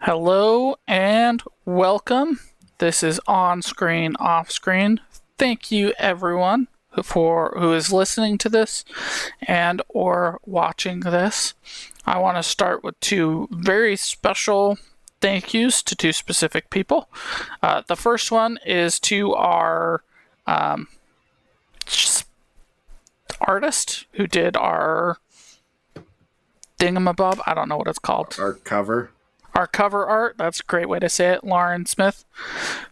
Hello and welcome. This is On Screen, Off Screen. Thank you everyone for who is listening to this and or watching this. I want to start with two very special thank yous to two specific people. The first one is to our artist who did our thingamabob. I don't know what it's called. Our cover. Our cover art. That's a great way to say it. Lauren Smith.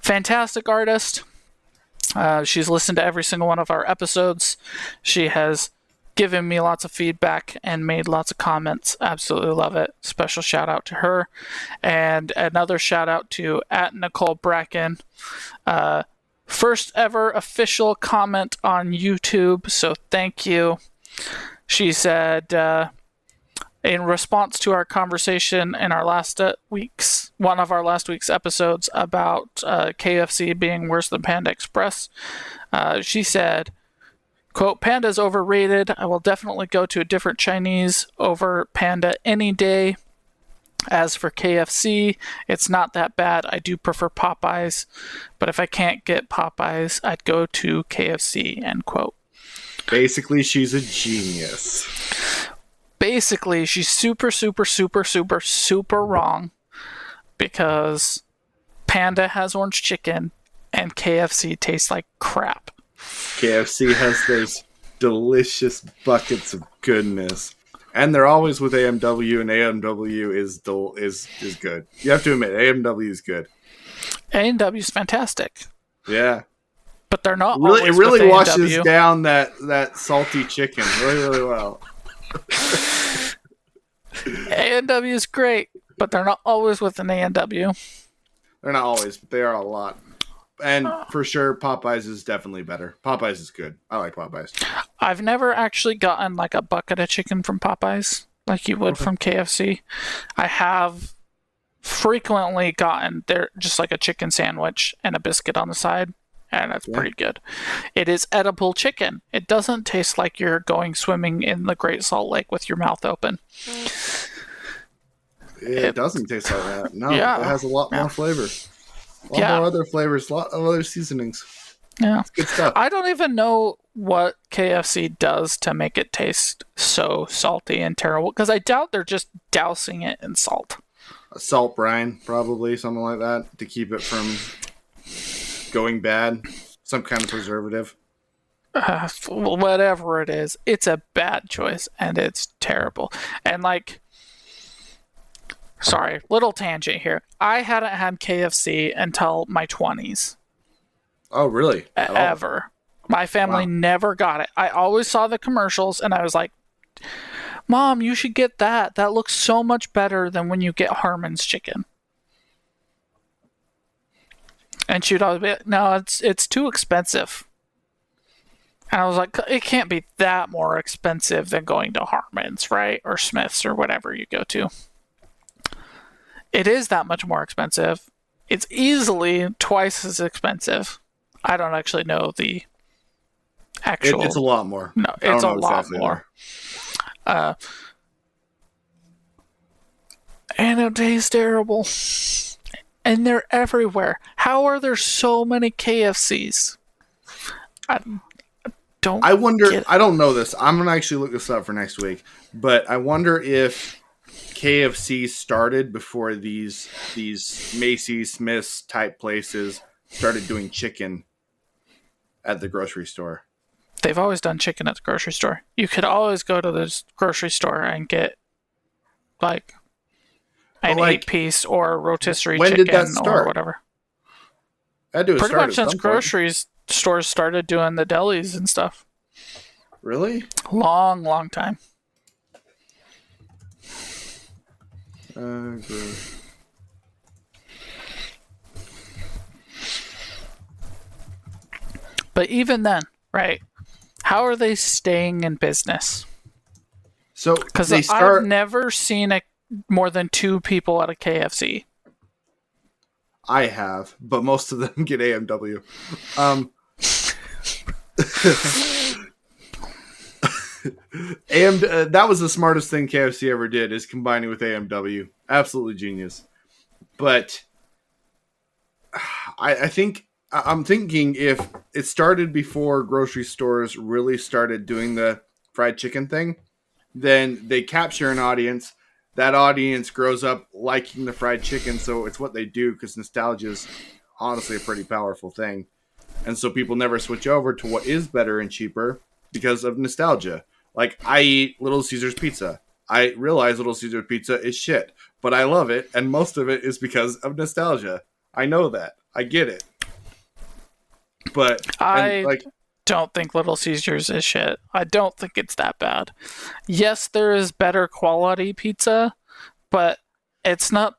Fantastic artist. She's listened to every single one of our episodes. She has given me lots of feedback and made lots of comments. Absolutely love it. Special shout out to her. And another shout out to @NicoleBracken. First ever official comment on YouTube. So thank you. She said, in response to our conversation in our one of our last week's episodes about KFC being worse than Panda Express, she said, quote, "Panda's overrated. I will definitely go to a different Chinese over Panda any day. As for KFC, it's not that bad. I do prefer Popeyes, but if I can't get Popeyes, I'd go to KFC," end quote. Basically, she's a genius. Basically, she's super wrong because Panda has orange chicken and KFC tastes like crap. KFC has those delicious buckets of goodness, and they're always with AMW, and AMW is good. You have to admit, AMW is good. A&W is fantastic. Yeah, but they're not. It really washes down that salty chicken really well. A&W is great, but they're not always with an A&W. They're not always, but they are a lot. And for sure, Popeyes is definitely better. Popeyes is good. I like Popeyes. I've never actually gotten like a bucket of chicken from Popeyes like you would from KFC. I have frequently gotten there just like a chicken sandwich and a biscuit on the side, and that's pretty good. It is edible chicken. It doesn't taste like you're going swimming in the Great Salt Lake with your mouth open. It doesn't taste like that. No, it has a lot more flavor. A lot more other flavors, a lot of other seasonings. Yeah. It's good stuff. I don't even know what KFC does to make it taste so salty and terrible, because I doubt they're just dousing it in salt. A salt brine, probably, something like that, to keep it from going bad. Some kind of preservative. Whatever it is, it's a bad choice, and it's terrible. And like, sorry, little tangent here. I hadn't had KFC until my 20s. Oh, really? Ever. My family never got it. I always saw the commercials, and I was like, "Mom, you should get that. That looks so much better than when you get Harmon's chicken." And she'd always be like, "No, it's too expensive." And I was like, "It can't be that more expensive than going to Harmon's, right? Or Smith's or whatever you go to." It is that much more expensive. It's easily twice as expensive. I don't actually know the actual... It's a lot more. No, it's a lot more. And it tastes terrible. And they're everywhere. How are there so many KFCs? I wonder, I don't know this. I'm going to actually look this up for next week. But I wonder if KFC started before these Macy's, Smith's type places started doing chicken at the grocery store. They've always done chicken at the grocery store. You could always go to the grocery store and get like an 8-piece or rotisserie chicken or whatever. Pretty much since grocery stores started doing the delis and stuff. Really? Long time. But even then, right? How are they staying in business? So, because I've never seen more than 2 people at a KFC. I have, but most of them get AMW. That was the smartest thing KFC ever did, is combining with AMW. Absolutely genius. but I think I'm thinking if it started before grocery stores really started doing the fried chicken thing, then they capture an audience. That audience grows up liking the fried chicken, so it's what they do because nostalgia is honestly a pretty powerful thing. And so people never switch over to what is better and cheaper because of nostalgia. Like, I eat Little Caesars pizza. I realize Little Caesars pizza is shit, but I love it, and most of it is because of nostalgia. I know that. I get it. But don't think Little Caesars is shit. I don't think it's that bad. Yes, there is better quality pizza, but it's not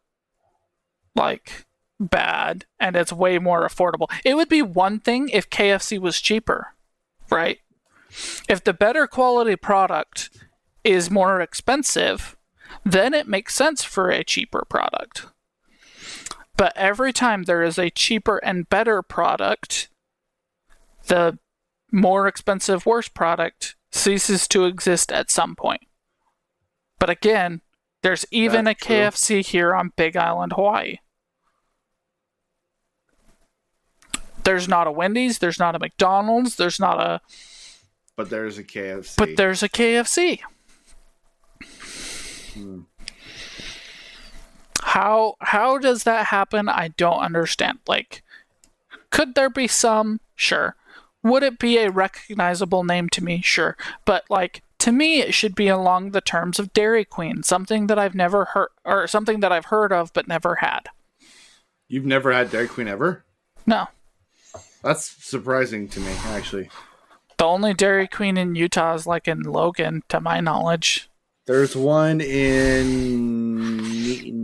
like bad, and it's way more affordable. It would be one thing if KFC was cheaper, right? If the better quality product is more expensive, then it makes sense for a cheaper product. But every time there is a cheaper and better product, the more expensive, worse product ceases to exist at some point. But again, there's even a KFC here on Big Island, Hawaii. There's not a Wendy's, there's not a McDonald's, there's not a... But there's a KFC. But there's a KFC. How does that happen? I don't understand. Like, could there be some? Sure. Would it be a recognizable name to me? Sure. But, like, to me, it should be along the terms of Dairy Queen, something that I've never heard, or something that I've heard of but never had. You've never had Dairy Queen ever? No. That's surprising to me, actually. The only Dairy Queen in Utah is, like, in Logan, to my knowledge. There's one in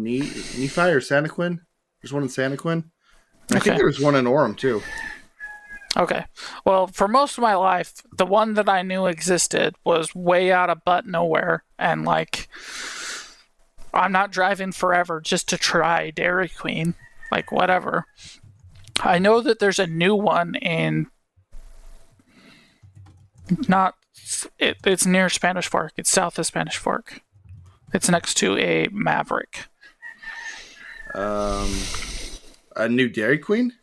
Nephi or Santaquin. There's one in Santaquin. I think there was one in Orem, too. Okay. Well, for most of my life, the one that I knew existed was way out of butt nowhere. And, like, I'm not driving forever just to try Dairy Queen. Like, whatever. I know that there's a new one in... It's near Spanish Fork. It's south of Spanish Fork. It's next to a Maverick. A new Dairy Queen?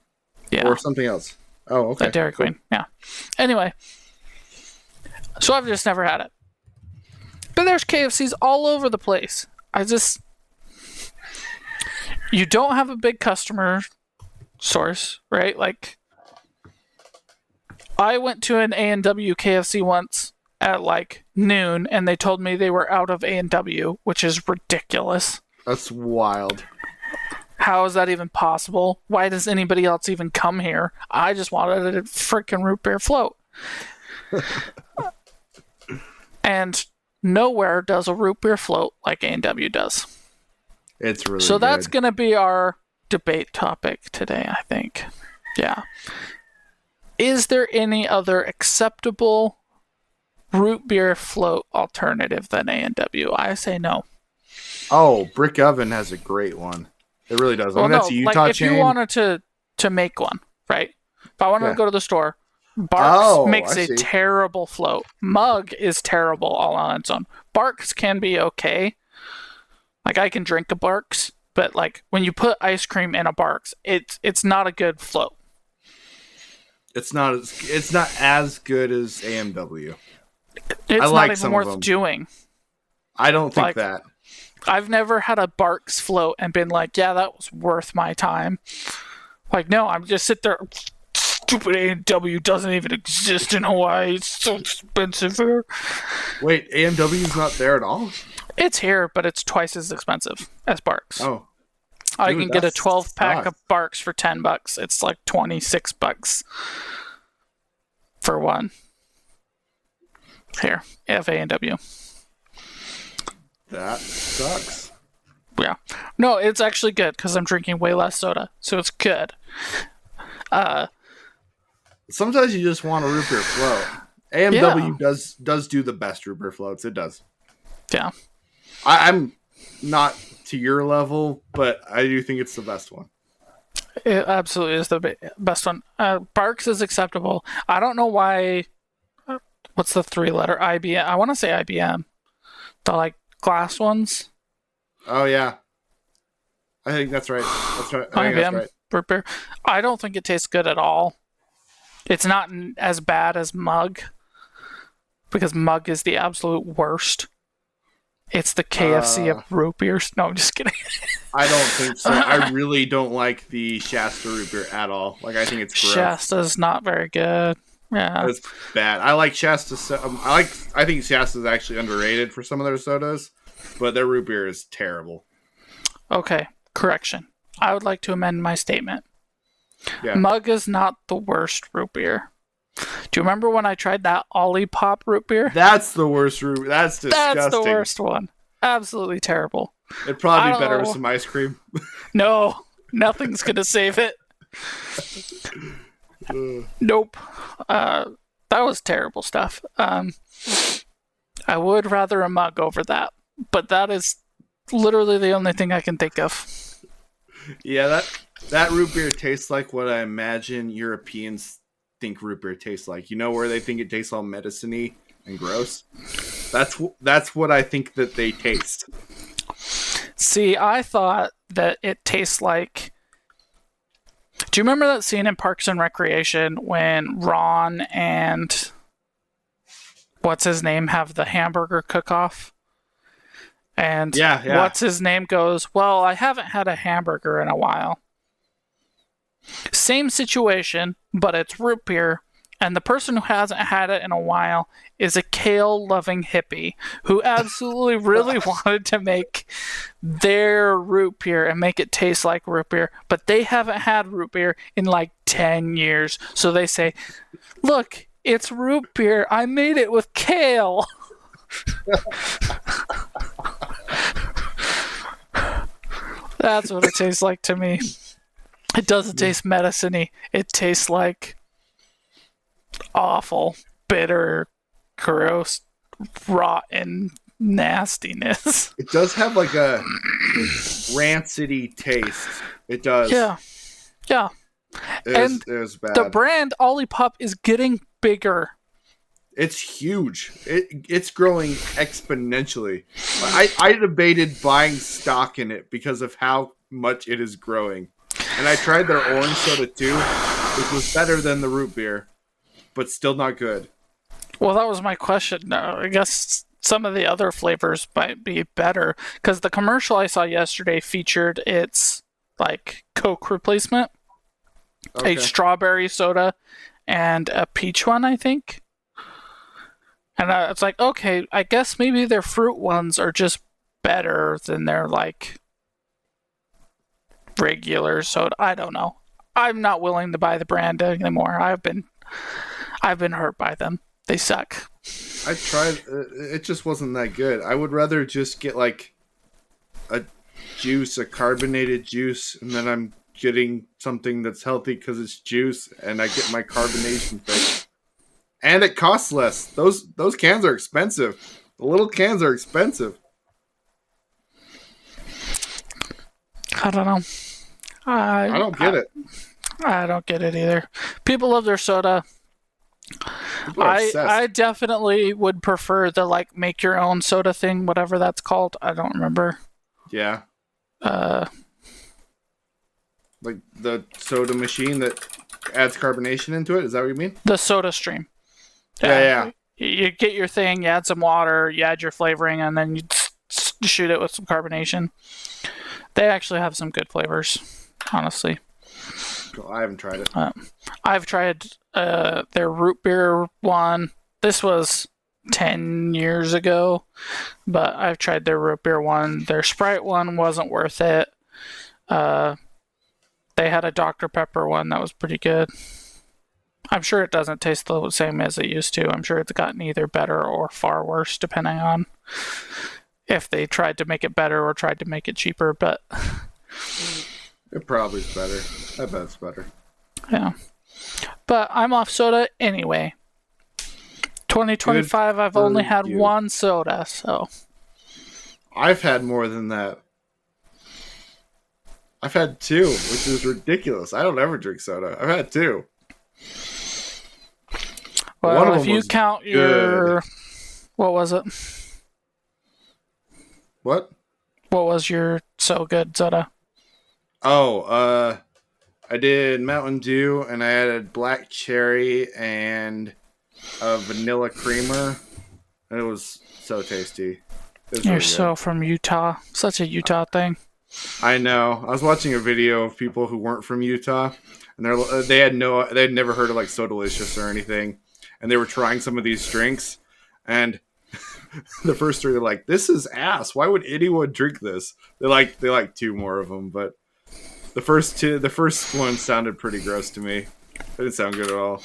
Yeah. Or something else? Oh, okay. A Dairy Queen, yeah. Anyway. So I've just never had it. But there's KFCs all over the place. You don't have a big customer source, right? Like, I went to an A&W KFC once at like noon, and they told me they were out of A&W, which is ridiculous. That's wild. How is that even possible? Why does anybody else even come here? I just wanted a freaking root beer float. And nowhere does a root beer float like A&W does. It's really so good. That's going to be our debate topic today, I think. Yeah. Is there any other acceptable root beer float alternative than A&W? I say no. Oh, Brick Oven has a great one. It really does. Well, that's a Utah if chain. You wanted to make one, right? If I wanted to go to the store, Barks makes a terrible float. Mug is terrible all on its own. Barks can be okay. Like, I can drink a Barks, but like when you put ice cream in a Barks, it's not a good float. It's not as good as A&W. It's not even worth doing. I don't think that. I've never had a Barks float and been like, yeah, that was worth my time. Like, no, I'm just sit there. Stupid A&W doesn't even exist in Hawaii. It's so expensive here. Wait, A&W's not there at all? It's here, but it's twice as expensive as Barks. Oh. I can get a 12-pack of Barks for $10. It's like $26 for one. Here, have A&W. That sucks. Yeah. No, it's actually good because I'm drinking way less soda, so it's good. Sometimes you just want a root beer float. A&W does do the best root beer floats. It does. Yeah. I'm not to your level, but I do think it's the best one. It absolutely is the best one. Barks is acceptable. I don't know why. What's the 3-letter IBM? I want to say IBM. The like glass ones. Oh yeah. I think that's right. That's right. I think that's right. Root beer. I don't think it tastes good at all. It's not as bad as Mug, because Mug is the absolute worst. It's the KFC of root beers. No, I'm just kidding. I don't think so. I really don't like the Shasta root beer at all. Like, I think it's gross. Shasta's not very good. Yeah, it's bad. I like Shasta. I think Shasta's actually underrated for some of their sodas, but their root beer is terrible. Okay, correction. I would like to amend my statement. Yeah. Mug is not the worst root beer. Do you remember when I tried that Olipop root beer? That's the worst root. That's disgusting. That's the worst one. Absolutely terrible. It'd probably be better with some ice cream. No, nothing's gonna save it. Nope. That was terrible stuff. I would rather a Mug over that, but that is literally the only thing I can think of. Yeah, that root beer tastes like what I imagine Europeans think root beer tastes like. You know, where they think it tastes all medicine-y and gross? That's what I think that they taste. See, I thought that it tastes like... Do you remember that scene in Parks and Recreation when Ron and... what's his name have the hamburger cook-off? And what's his name goes, well, I haven't had a hamburger in a while. Same situation, but it's root beer, and the person who hasn't had it in a while is a kale-loving hippie who absolutely really wanted to make their root beer and make it taste like root beer, but they haven't had root beer in like 10 years. So they say, look, it's root beer. I made it with kale. That's what it tastes like to me. It doesn't taste medicine-y. It tastes like awful, bitter, gross, rotten nastiness. It does have like a rancidy taste. It does. Yeah. It was bad. The brand Olipop is getting bigger. It's huge. It's growing exponentially. I debated buying stock in it because of how much it is growing. And I tried their orange soda too, which was better than the root beer, but still not good. Well, that was my question. No, I guess some of the other flavors might be better, because the commercial I saw yesterday featured its like Coke replacement, a strawberry soda, and a peach one, I think. And it's like, okay, I guess maybe their fruit ones are just better than their like regular soda. I don't know. I'm not willing to buy the brand anymore. I've been hurt by them. They suck. I tried. It just wasn't that good. I would rather just get like a carbonated juice, and then I'm getting something that's healthy because it's juice, and I get my carbonation fix. And it costs less. Those cans are expensive. The little cans are expensive. I don't know. I don't get it. I don't get it either. People love their soda. I definitely would prefer the like make your own soda thing, whatever that's called. I don't remember. Yeah. Like the soda machine that adds carbonation into it. Is that what you mean? The Soda Stream. Yeah. You get your thing, you add some water, you add your flavoring, and then you shoot it with some carbonation. They actually have some good flavors, honestly. Cool. I haven't tried it. I've tried their root beer one. This was 10 years ago, but I've tried their root beer one. Their Sprite one wasn't worth it. They had a Dr. Pepper one that was pretty good. I'm sure it doesn't taste the same as it used to. I'm sure it's gotten either better or far worse, depending on if they tried to make it better or tried to make it cheaper, but... It probably is better. I bet it's better. Yeah. But I'm off soda anyway. 2025, I've only had one soda, so... I've had more than that. I've had 2, which is ridiculous. I don't ever drink soda. I've had 2. Well, if you count your... What was it? What? What was your so good soda? Oh, I did Mountain Dew, and I added black cherry and a vanilla creamer, and it was so tasty. It was You're really good. so from Utah. Such a Utah thing. I know. I was watching a video of people who weren't from Utah, and they had never heard of like So Delicious or anything, and they were trying some of these drinks, and the first three are like, "This is ass. Why would anyone drink this?" They like two more of them, but the first one sounded pretty gross to me. It didn't sound good at all.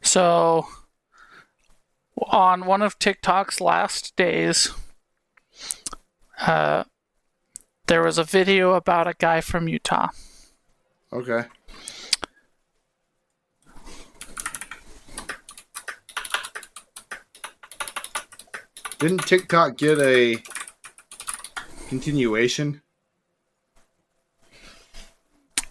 So, on one of TikTok's last days, uh, there was a video about a guy from Utah. Okay. Didn't TikTok get a continuation?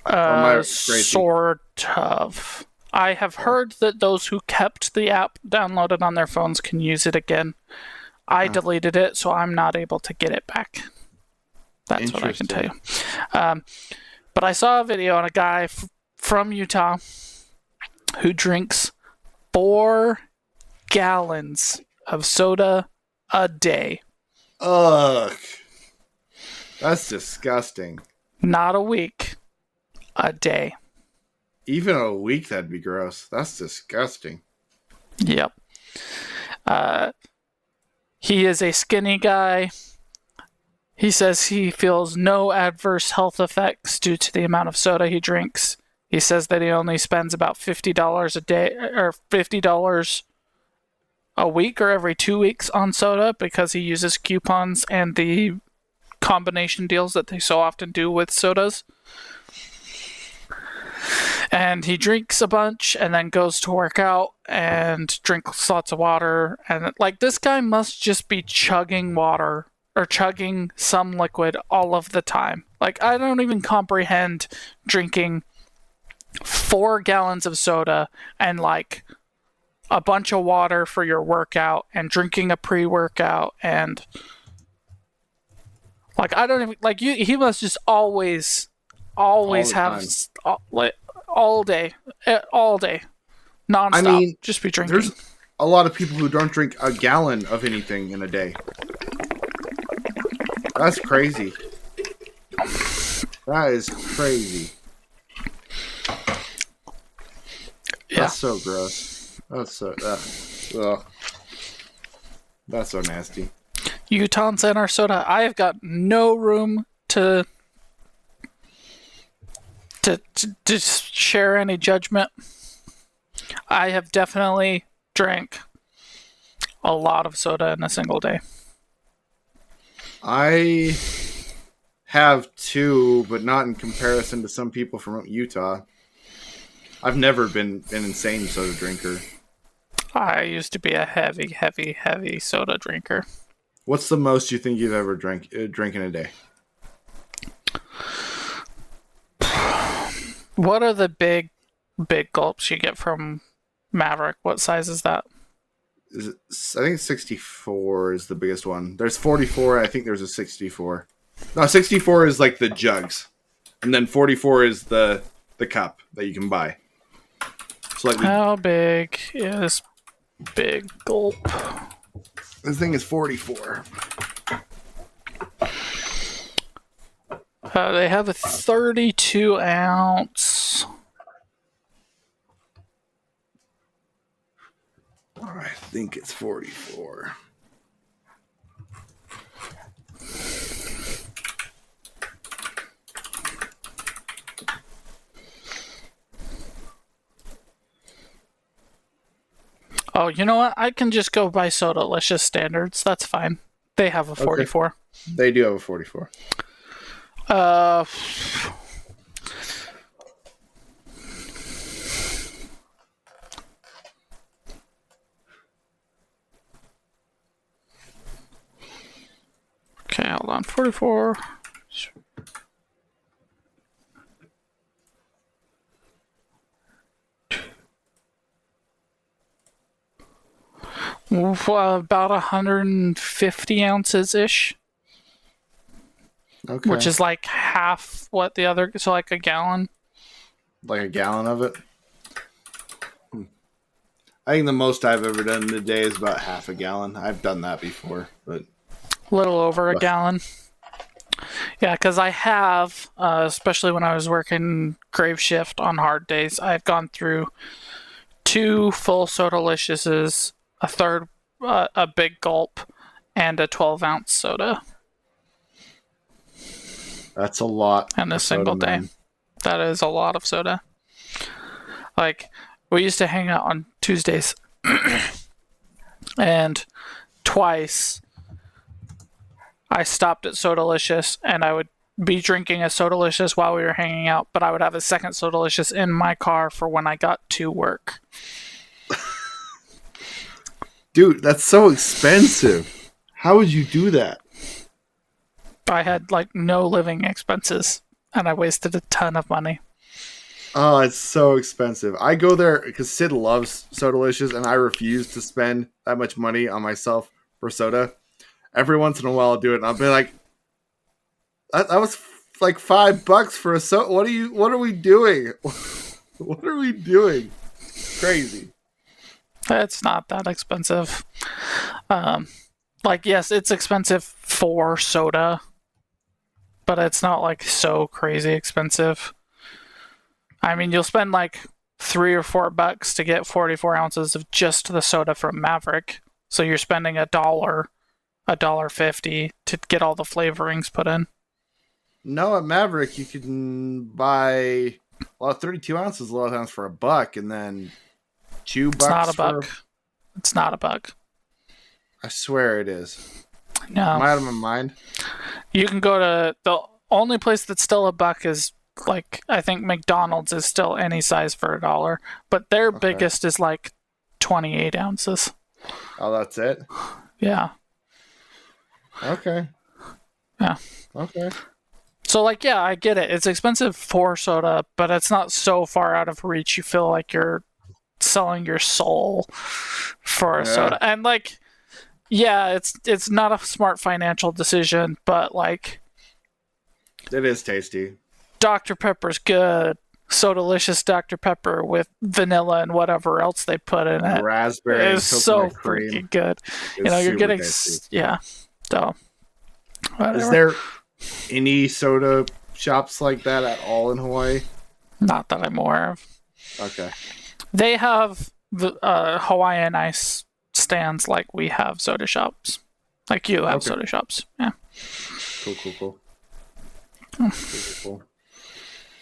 Or am I crazy? Sort of. I have heard that those who kept the app downloaded on their phones can use it again. I deleted it, so I'm not able to get it back. That's what I can tell you. But I saw a video on a guy from Utah who drinks 4 gallons of soda a day. Ugh. That's disgusting. Not a week, a day. Even a week, that'd be gross. That's disgusting. Yep. He is a skinny guy. He says he feels no adverse health effects due to the amount of soda he drinks. He says that he only spends about $50 a day, or $50 a week or every 2 weeks on soda because he uses coupons and the combination deals that they so often do with sodas. And he drinks a bunch and then goes to work out and drinks lots of water. And like, this guy must just be chugging water or chugging some liquid all of the time. Like, I don't even comprehend drinking 4 gallons of soda and like a bunch of water for your workout and drinking a pre-workout and like, I don't even like you. He must just always have like all day, nonstop. I mean, just be drinking. There's a lot of people who don't drink a gallon of anything in a day. That's crazy. That is crazy. Yeah. That's so gross. That's so ugh. That's so nasty. Utahns and our soda. I have got no room to share any judgment. I have definitely drank a lot of soda in a single day. I have too, but not in comparison to some people from Utah. I've never been an insane soda drinker. I used to be a heavy soda drinker. What's the most you think you've ever drink in a day? What are the big gulps you get from Maverick? What size is that? I think 64 is the biggest one. There's 44. I think there's a 64. No, 64 is like the jugs, and then 44 is the cup that you can buy. So like how big is Big Gulp? This thing is 44. They have a 32 ounce. I think it's 44. Oh, you know what? I can just go buy Sodalicious standards. That's fine. They have a 44. Okay. They do have a 44. Okay, hold on. 44. About 150 ounces ish, Okay. which is like half what the other, so like a gallon. Like a gallon of it? I think the most I've ever done in a day is about half a gallon. I've done that before, but A little over a gallon. Yeah, because I have, especially when I was working grave shift on hard days, I've gone through 2 full Sodaliciouses, a third, a big gulp, and a 12-ounce soda. That's a lot in a single soda, day. man. That is a lot of soda. Like, we used to hang out on Tuesdays, and twice I stopped at Sodalicious, and I would be drinking a Sodalicious while we were hanging out, but I would have a second Sodalicious in my car for when I got to work. Dude, that's so expensive. How would you do that? I had like no living expenses, and I wasted a ton of money. Oh, it's so expensive. I go there because Sid loves Sodalicious, and I refuse to spend that much money on myself for soda. Every once in a while, I'll do it, and I'll be like, "That was like $5 for a soda. What are we doing? What are we doing? Crazy." It's not that expensive. Like, yes, it's expensive for soda, but it's not like so crazy expensive. I mean, you'll spend like $3 or $4 to get 44 ounces of just the soda from Maverick. So you're spending $1.50 to get all the flavorings put in. No, at Maverick you can buy 32 ounces a lot of times for $1, and then $2 It's not a for. buck. It's not a buck. I swear it is. No. Am I out of my mind? You can go to the only place that's still a buck is like, I think McDonald's is still any size for $1, but their biggest is like 28 ounces. Oh, that's it? Yeah. Okay. Yeah. Okay. So, like, yeah, I get it. It's expensive for soda, but it's not so far out of reach you feel like you're selling your soul for a soda. And, like, yeah, it's not a smart financial decision, but, like, it is tasty. Dr. Pepper's good. Sodalicious Dr. Pepper with vanilla and whatever else they put in it. Raspberry is so cream. freaking good. It's you know, you're getting tasty. Yeah. So, whatever. Is there any soda shops like that at all in Hawaii? Not that I'm aware of. Okay. They have the Hawaiian ice stands like we have soda shops. Like you have soda shops. Yeah. Cool. Cool.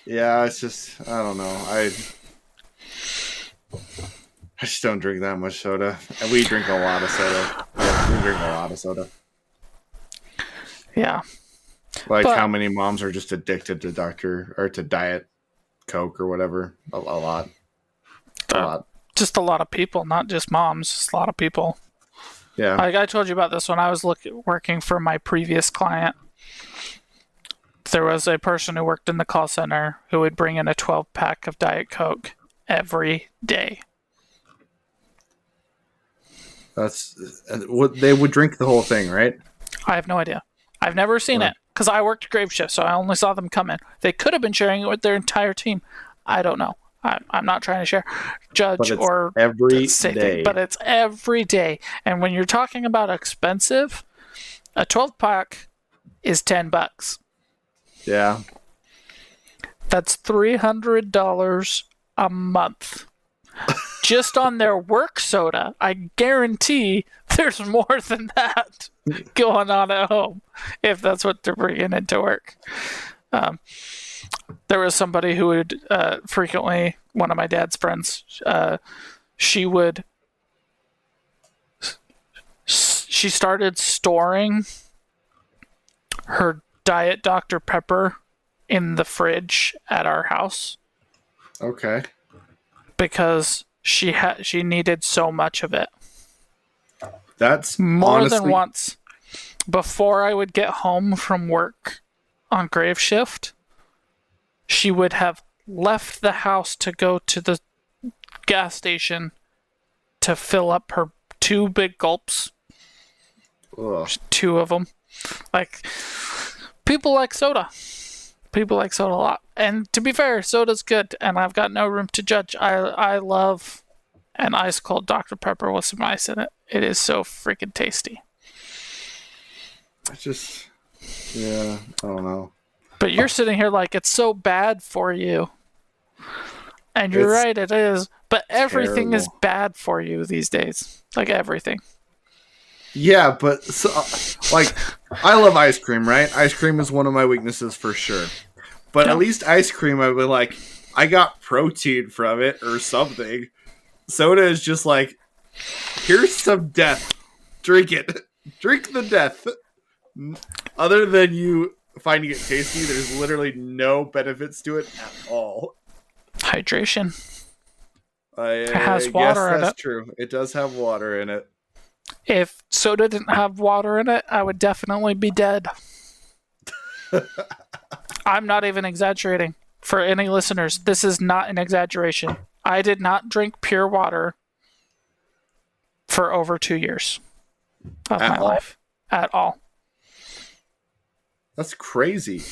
Yeah, it's just, I don't know. I just don't drink that much soda. And we drink a lot of soda. Yeah, we drink a lot of soda. Yeah. Like, how many moms are just addicted to Diet Coke or whatever? A lot. A lot. Just a lot of people, not just moms, just a lot of people. Yeah. Like I told you about this when I was working for my previous client. There was a person who worked in the call center who would bring in a 12-pack of Diet Coke every day. That's what they would drink the whole thing, right? I have no idea. I've never seen it because I worked grave shift, so I only saw them come in. They could have been sharing it with their entire team. I don't know. I'm not trying to judge or every say day. things, but it's every day. And when you're talking about expensive, a 12-pack is $10. Yeah. That's $300 a month. Just on their work soda. I guarantee there's more than that going on at home if that's what they're bringing into work. There was somebody who would frequently, one of my dad's friends, she started storing her Diet Dr. Pepper in the fridge at our house. Okay. Because she needed so much of it. That's more than once. Before I would get home from work on grave shift, she would have left the house to go to the gas station to fill up her 2 big gulps. Ugh. Just 2 of them. Like, people like soda. People like soda a lot. And to be fair, soda's good, and I've got no room to judge. I love an ice cold Dr. Pepper with some ice in it. It is so freaking tasty. It's just, yeah, I don't know. But you're sitting here like it's so bad for you. And you're right, it is. But everything is bad for you these days. Like everything. Yeah, but like I love ice cream, right? Ice cream is one of my weaknesses for sure. But at least ice cream, I would like. I got protein from it or something. Soda is just like, here's some death. Drink it. Drink the death. Other than you finding it tasty, there's literally no benefits to it at all. Hydration. It has water in it. That's true. It does have water in it. If soda didn't have water in it, I would definitely be dead. I'm not even exaggerating. For any listeners, this is not an exaggeration. I did not drink pure water for over 2 years of my life. At all. That's crazy.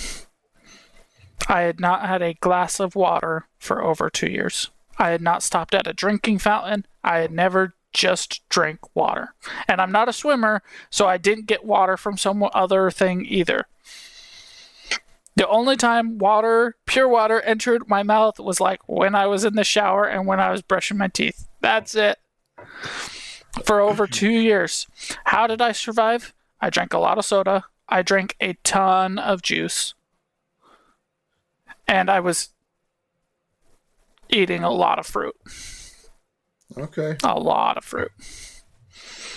I had not had a glass of water for over 2 years. I had not stopped at a drinking fountain. I had never just drank water. And I'm not a swimmer, so I didn't get water from some other thing either. The only time pure water entered my mouth was like when I was in the shower and when I was brushing my teeth. That's it. For over 2 years. How did I survive? I drank a lot of soda. I drank a ton of juice. And I was eating a lot of fruit. Okay. A lot of fruit.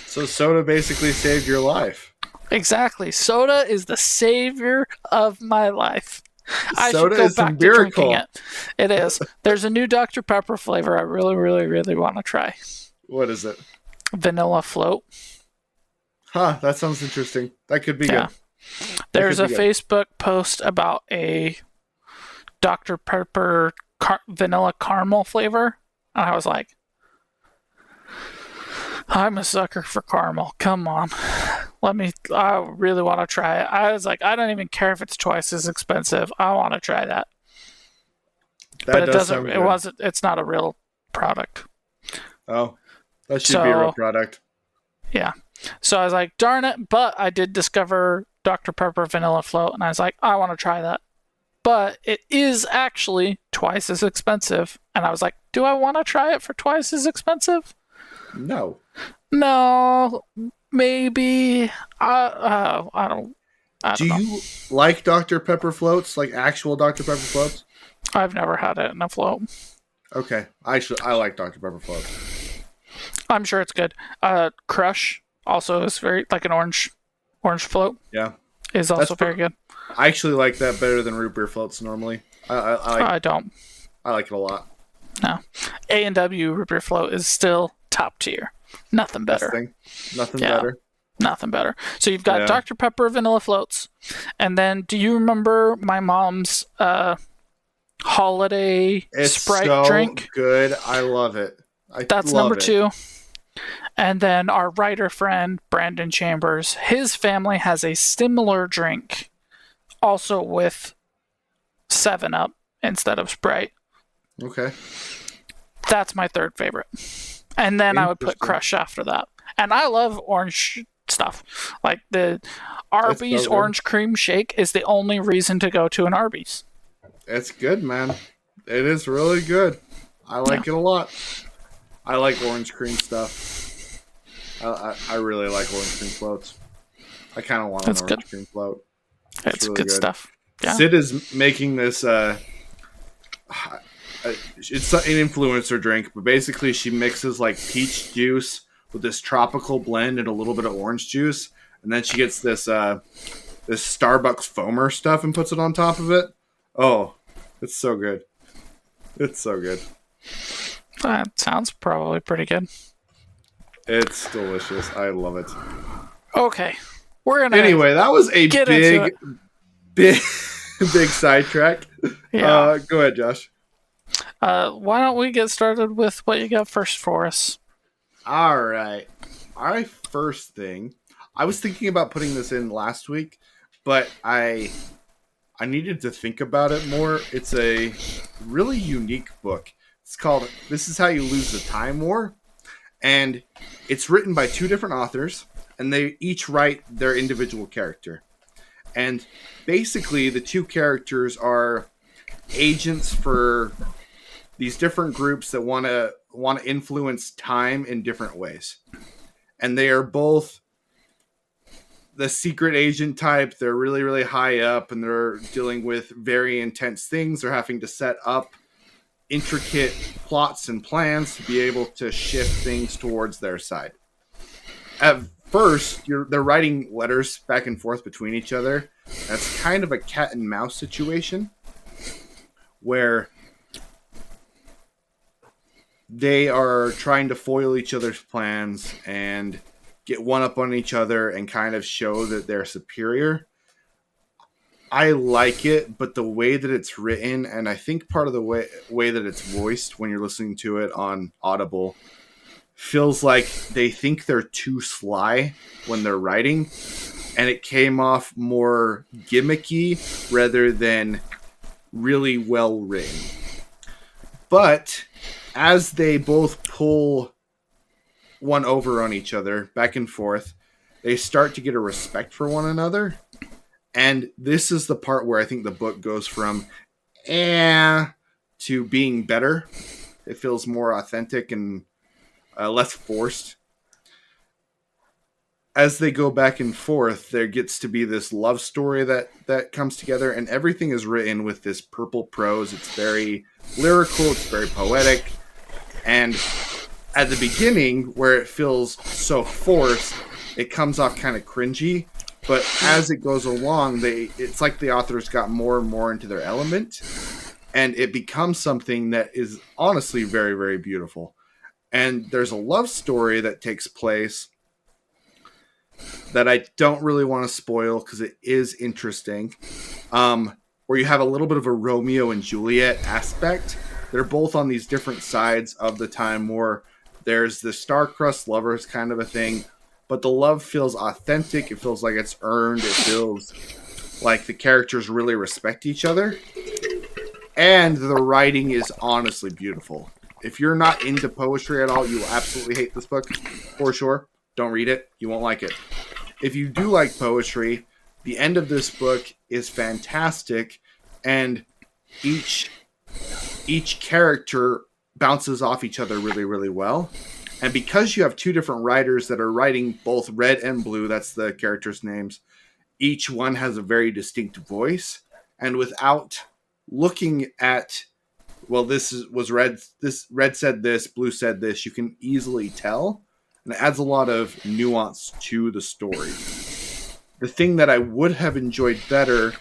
So soda basically saved your life. Exactly. Soda is the savior of my life. I soda should go is back some to miracle. drinking it. It is. There's a new Dr. Pepper flavor I really, really, really want to try. What is it? Vanilla float. Huh, that sounds interesting. That could be good. There's a Facebook post about a Dr. Pepper vanilla caramel flavor. And I was like, I'm a sucker for caramel. Come on. I really want to try it. I was like, I don't even care if it's twice as expensive. I want to try that. But it's not a real product. Oh, that should be a real product. Yeah. So I was like, darn it. But I did discover Dr. Pepper vanilla float. And I was like, I want to try that. But it is actually twice as expensive. And I was like, do I want to try it for twice as expensive? No, maybe. I don't know. Do you like Dr. Pepper floats, like actual Dr. Pepper floats? I've never had it in a float. Okay, I like Dr. Pepper floats. I'm sure it's good. Crush also is very like an orange float. Yeah, is also very good. I actually like that better than root beer floats normally. I don't. I like it a lot. No, A&W root beer float is still top tier. Nothing better. Nothing better. Nothing better. So you've got Dr. Pepper vanilla floats, and then do you remember my mom's holiday Sprite drink? It's so good. I love it. That's number 2. And then our writer friend Brandon Chambers, his family has a similar drink, also with 7-Up instead of Sprite. Okay. That's my third favorite. And then I would put Crush after that. And I love orange stuff. Like the Arby's orange cream shake is the only reason to go to an Arby's. It's good, man. It is really good. I like it a lot. I like orange cream stuff. I really like orange cream floats. I kind of want an orange cream float. It's really good stuff. Yeah. Sid is making this it's an influencer drink, but basically she mixes like peach juice with this tropical blend and a little bit of orange juice, and then she gets this this Starbucks foamer stuff and puts it on top of it. Oh, it's so good. It's so good. That sounds probably pretty good. It's delicious. I love it. Okay. Anyway, that was a big sidetrack. Yeah. Go ahead, Josh. Why don't we get started with what you got first for us? All right. I first thing, I was thinking about putting this in last week, but I needed to think about it more. It's a really unique book. It's called This Is How You Lose the Time War. And it's written by two different authors, and they each write their individual character. And basically, the two characters are agents for these different groups that want to influence time in different ways. And they are both the secret agent type. They're really, really high up, and they're dealing with very intense things. They're having to set up intricate plots and plans to be able to shift things towards their side. At first, they're writing letters back and forth between each other. That's kind of a cat and mouse situation where they are trying to foil each other's plans and get one up on each other and kind of show that they're superior. I like it, but the way that it's written, and I think part of the way that it's voiced when you're listening to it on Audible, feels like they think they're too sly when they're writing, and it came off more gimmicky rather than really well written. But as they both pull one over on each other, back and forth, they start to get a respect for one another. And this is the part where I think the book goes from to being better. It feels more authentic and less forced. As they go back and forth, there gets to be this love story that comes together, and everything is written with this purple prose. It's very lyrical, it's very poetic. And at the beginning, where it feels so forced, it comes off kind of cringy. But as it goes along, it's like the authors got more and more into their element, and it becomes something that is honestly very, very beautiful. And there's a love story that takes place that I don't really want to spoil because it is interesting, where you have a little bit of a Romeo and Juliet aspect. They're both on these different sides of the time war. There's the star-crossed lovers kind of a thing, but the love feels authentic. It feels like it's earned. It feels like the characters really respect each other. And the writing is honestly beautiful. If you're not into poetry at all, you will absolutely hate this book, for sure. Don't read it. You won't like it. If you do like poetry, the end of this book is fantastic, and each character bounces off each other really, really well. And because you have two different writers that are writing both Red and Blue, that's the characters' names, each one has a very distinct voice. And without looking at, well, was Red, this Red said this, Blue said this, you can easily tell. And it adds a lot of nuance to the story. The thing that I would have enjoyed better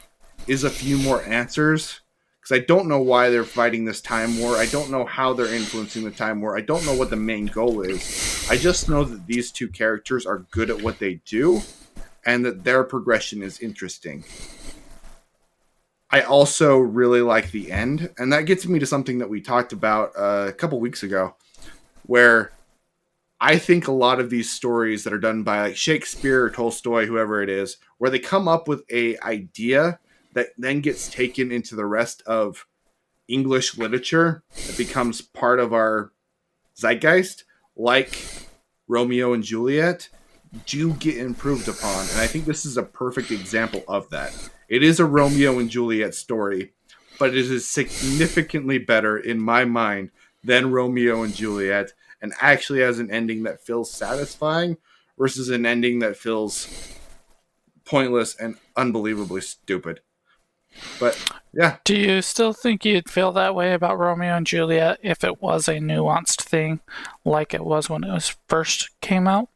is a few more answers, because I don't know why they're fighting this time war. I don't know how they're influencing the time war. I don't know what the main goal is. I just know that these two characters are good at what they do, and that their progression is interesting. I also really like the end, and that gets me to something that we talked about a couple weeks ago, where I think a lot of these stories that are done by like Shakespeare or Tolstoy, whoever it is, where they come up with a idea that then gets taken into the rest of English literature, it becomes part of our zeitgeist, like Romeo and Juliet, do get improved upon. And I think this is a perfect example of that. It is a Romeo and Juliet story, but it is significantly better in my mind than Romeo and Juliet, and actually has an ending that feels satisfying versus an ending that feels pointless and unbelievably stupid. But yeah. Do you still think you'd feel that way about Romeo and Juliet if it was a nuanced thing like it was when it was first came out?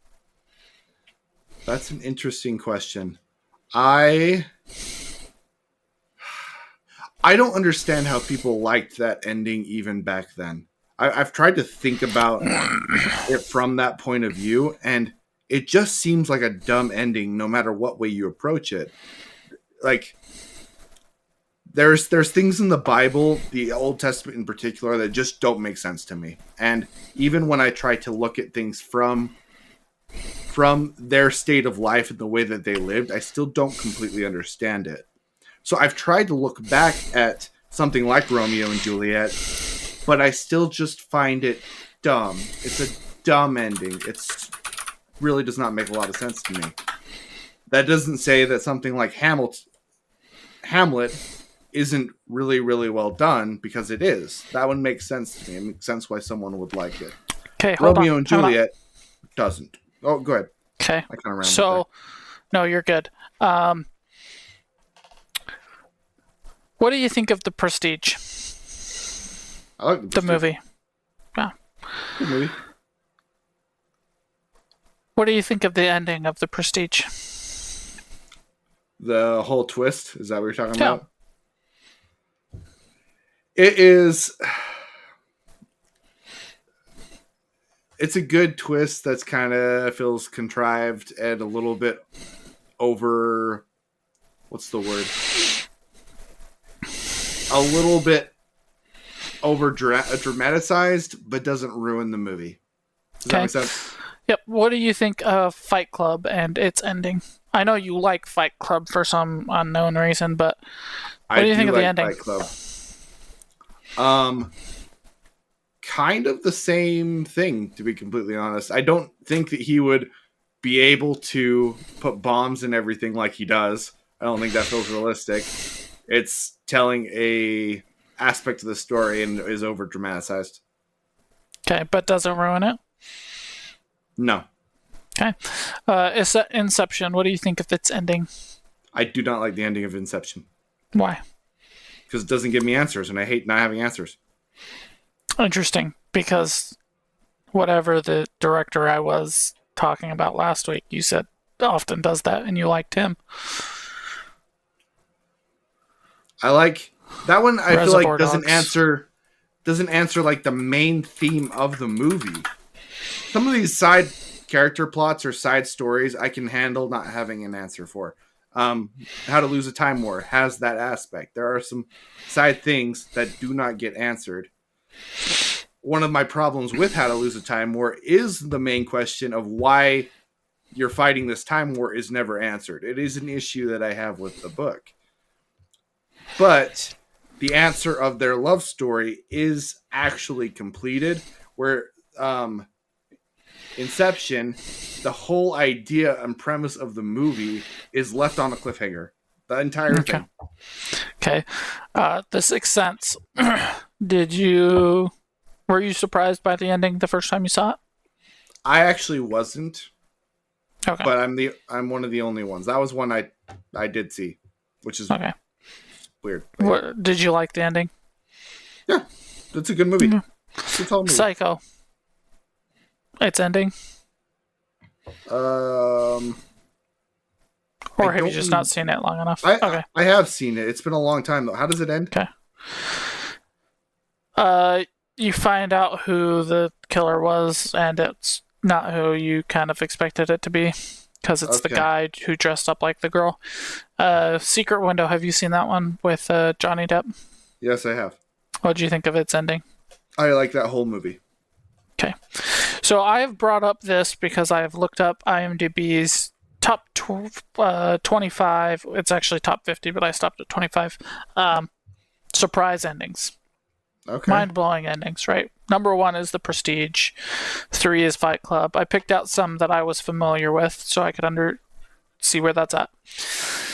That's an interesting question. I don't understand how people liked that ending even back then. I've tried to think about it from that point of view, and it just seems like a dumb ending no matter what way you approach it. Like, there's things in the Bible, the Old Testament in particular, that just don't make sense to me. And even when I try to look at things from from their state of life and the way that they lived, I still don't completely understand it. So I've tried to look back at something like Romeo and Juliet, but I still just find it dumb. It's a dumb ending. It really does not make a lot of sense to me. That doesn't say that something like Hamlet isn't really, really well done, because it is. That one makes sense to me. It makes sense why someone would like it. Okay, Romeo and Juliet doesn't. Oh, go ahead. Okay. I kind of ran So, no, you're good. What do you think of The Prestige? I like the movie. Yeah. Good movie. What do you think of the ending of The Prestige? The whole twist, is that what you're talking about? It is. It's a good twist that's kind of feels contrived and a little bit over. What's the word? A little bit over dramatized, but doesn't ruin the movie. Does that make sense? Yep. What do you think of Fight Club and its ending? I know you like Fight Club for some unknown reason, but what do you think of the ending? Fight Club. Kind of the same thing, to be completely honest. I don't think that he would be able to put bombs in everything like he does. I don't think that feels realistic. It's telling a aspect of the story and is over dramatized. Okay, but doesn't ruin it? No. Okay. Inception, what do you think of its ending? I do not like the ending of Inception. Why? Because it doesn't give me answers, and I hate not having answers. Interesting, because whatever the director I was talking about last week, you said often does that, and you liked him. I like that one. I feel like Dogs. doesn't answer like the main theme of the movie. Some of these side character plots or side stories I can handle not having an answer for. How to Lose a Time War has that aspect. There are some side things that do not get answered. One of my problems with How to Lose a Time War is the main question of why you're fighting this time war is never answered. It is an issue that I have with the book. But the answer of their love story is actually completed, where Inception, the whole idea and premise of the movie is left on a cliffhanger. The entire thing. Okay. The Sixth Sense. Were you surprised by the ending the first time you saw it? I actually wasn't. Okay. But I'm one of the only ones. That was one I did see, which is weird. Did you like the ending? Yeah. It's a good movie. Yeah. It's a tall movie. Psycho. Its ending. Or have you just not seen it long enough? I have seen it. It's been a long time though. How does it end? Okay. You find out who the killer was, and it's not who you kind of expected it to be, because it's the guy who dressed up like the girl. Secret Window. Have you seen that one with Johnny Depp? Yes, I have. What did you think of its ending? I like that whole movie. Okay. So I have brought up this because I have looked up IMDb's top 25. It's actually top 50, but I stopped at 25. Surprise endings. Okay. Mind-blowing endings, right? Number 1 is The Prestige. 3 is Fight Club. I picked out some that I was familiar with so I could see where that's at.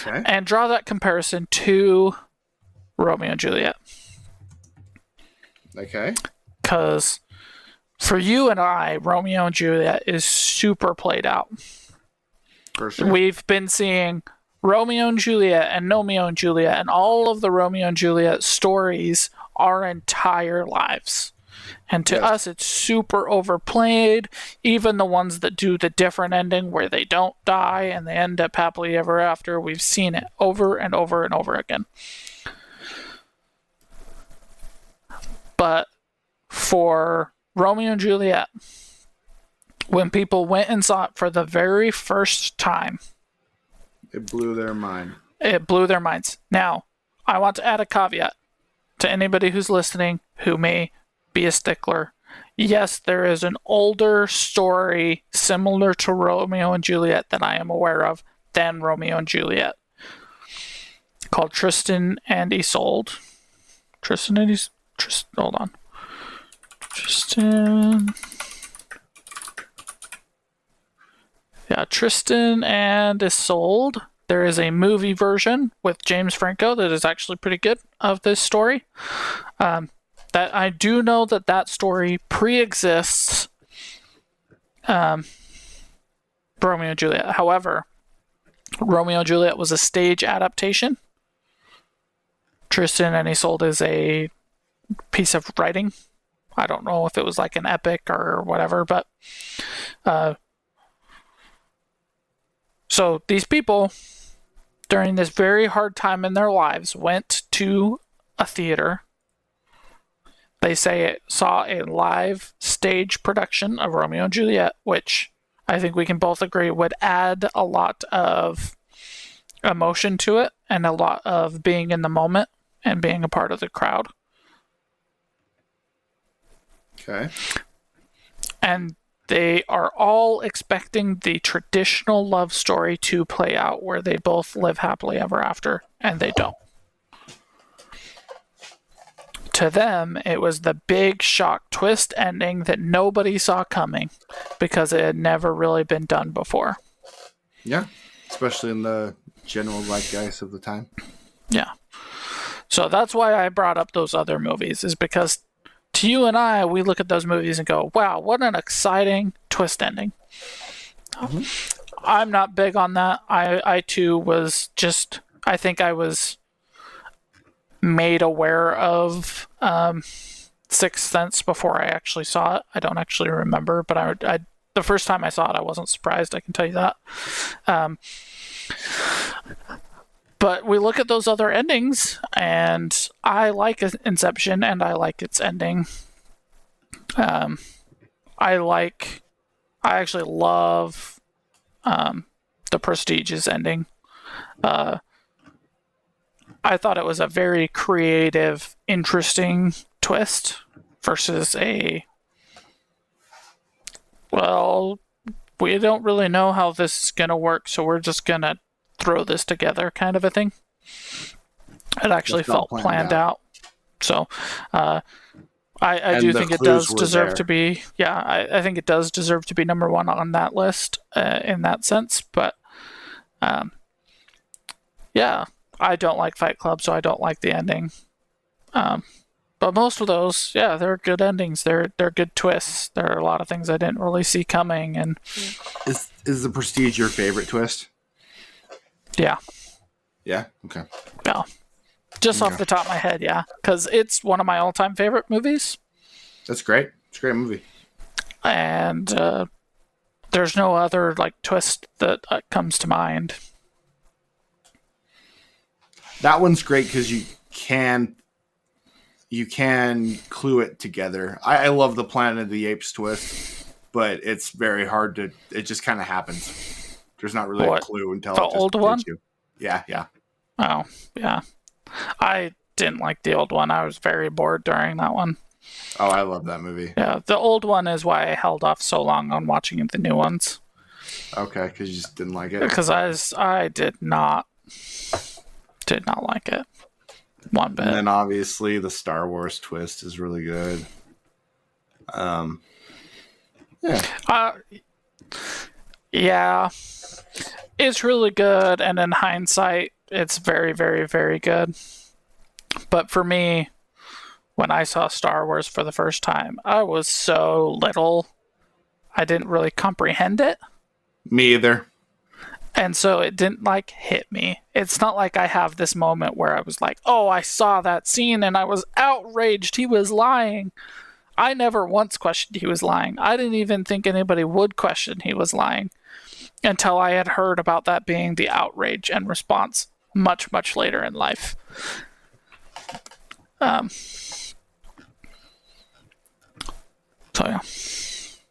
Okay. And draw that comparison to Romeo and Juliet. Okay. Because for you and I, Romeo and Juliet is super played out. For sure. We've been seeing Romeo and Juliet and Nomeo and Juliet and all of the Romeo and Juliet stories our entire lives. And to us, it's super overplayed. Even the ones that do the different ending where they don't die and they end up happily ever after, we've seen it over and over and over again. But for Romeo and Juliet, when people went and saw it for the very first time, it blew their mind. It blew their minds. Now, I want to add a caveat to anybody who's listening who may be a stickler. Yes, there is an older story similar to Romeo and Juliet that I am aware of than Romeo and Juliet, called Tristan and Isolde. Tristan and Isolde. Hold on. Tristan. Yeah, Tristan and Isolde. There is a movie version with James Franco that is actually pretty good of this story. That I do know that story pre-exists Romeo and Juliet. However, Romeo and Juliet was a stage adaptation. Tristan and Isolde is a piece of writing. I don't know if it was like an epic or whatever, but so these people, during this very hard time in their lives, went to a theater. They say it saw a live stage production of Romeo and Juliet, which I think we can both agree would add a lot of emotion to it and a lot of being in the moment and being a part of the crowd. Okay. And they are all expecting the traditional love story to play out where they both live happily ever after, and they don't. To them, it was the big shock twist ending that nobody saw coming because it had never really been done before. Yeah, especially in the general zeitgeist of the time. Yeah. So that's why I brought up those other movies, is because to you and I, we look at those movies and go, wow, what an exciting twist ending. Mm-hmm. I'm not big on that. I too was just, I think I was made aware of Sixth Sense before I actually saw it. I don't actually remember, but I the first time I saw it, I wasn't surprised, I can tell you that. But we look at those other endings, and I like Inception, and I like its ending. I actually love The Prestige's ending. I thought it was a very creative, interesting twist versus we don't really know how this is going to work, so we're just going to throw this together kind of a thing. It actually felt planned out. So I do think it does deserve to be, I think it does deserve to be number one on that list in that sense. But I don't like Fight Club, so I don't like the ending. But most of those, they're good endings. They're good twists. There are a lot of things I didn't really see coming. And is The Prestige your favorite twist? Yeah. Yeah? Okay. Yeah. Just off the top of my head, yeah. Because it's one of my all-time favorite movies. That's great. It's a great movie. And there's no other twist that comes to mind. That one's great because you can clue it together. I love the Planet of the Apes twist, but it's very hard to. It just kind of happens. There's not really a clue until the old one. You. Yeah. Oh, yeah. I didn't like the old one. I was very bored during that one. Oh, I love that movie. Yeah, the old one is why I held off so long on watching the new ones. Okay, because you just didn't like it. Because I did not like it one bit. And then obviously the Star Wars twist is really good. Yeah, it's really good, and in hindsight, it's very, very, very good. But for me, when I saw Star Wars for the first time, I was so little, I didn't really comprehend it. Me either. And so it didn't hit me. It's not like I have this moment where I was like, oh, I saw that scene and I was outraged. He was lying. I never once questioned he was lying. I didn't even think anybody would question he was lying until I had heard about that being the outrage and response much, much later in life. So, yeah.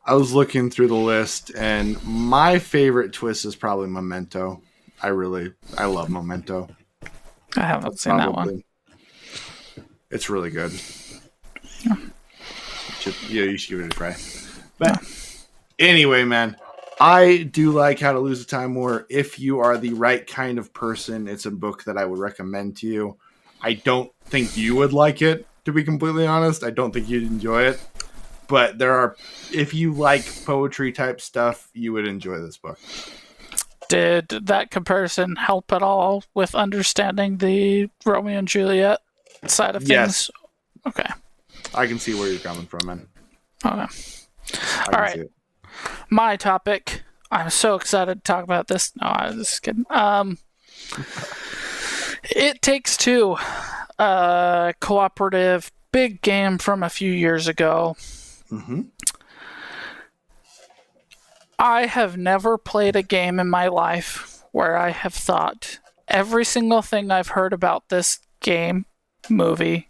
I was looking through the list, and my favorite twist is probably Memento. I love Memento. I haven't seen that one. It's really good. you should give it a try. But anyway, man, I do like How to Lose a Time War. If you are the right kind of person, it's a book that I would recommend to you. I don't think you would like it, to be completely honest. I don't think you'd enjoy it. But if you like poetry type stuff, you would enjoy this book. Did that comparison help at all with understanding the Romeo and Juliet side of things? Yes. Okay. I can see where you're coming from, man. Okay. All right. My topic. I'm so excited to talk about this. No, I'm just kidding. It Takes Two. Cooperative big game from a few years ago. Mm-hmm. I have never played a game in my life where I have thought every single thing I've heard about this game, movie,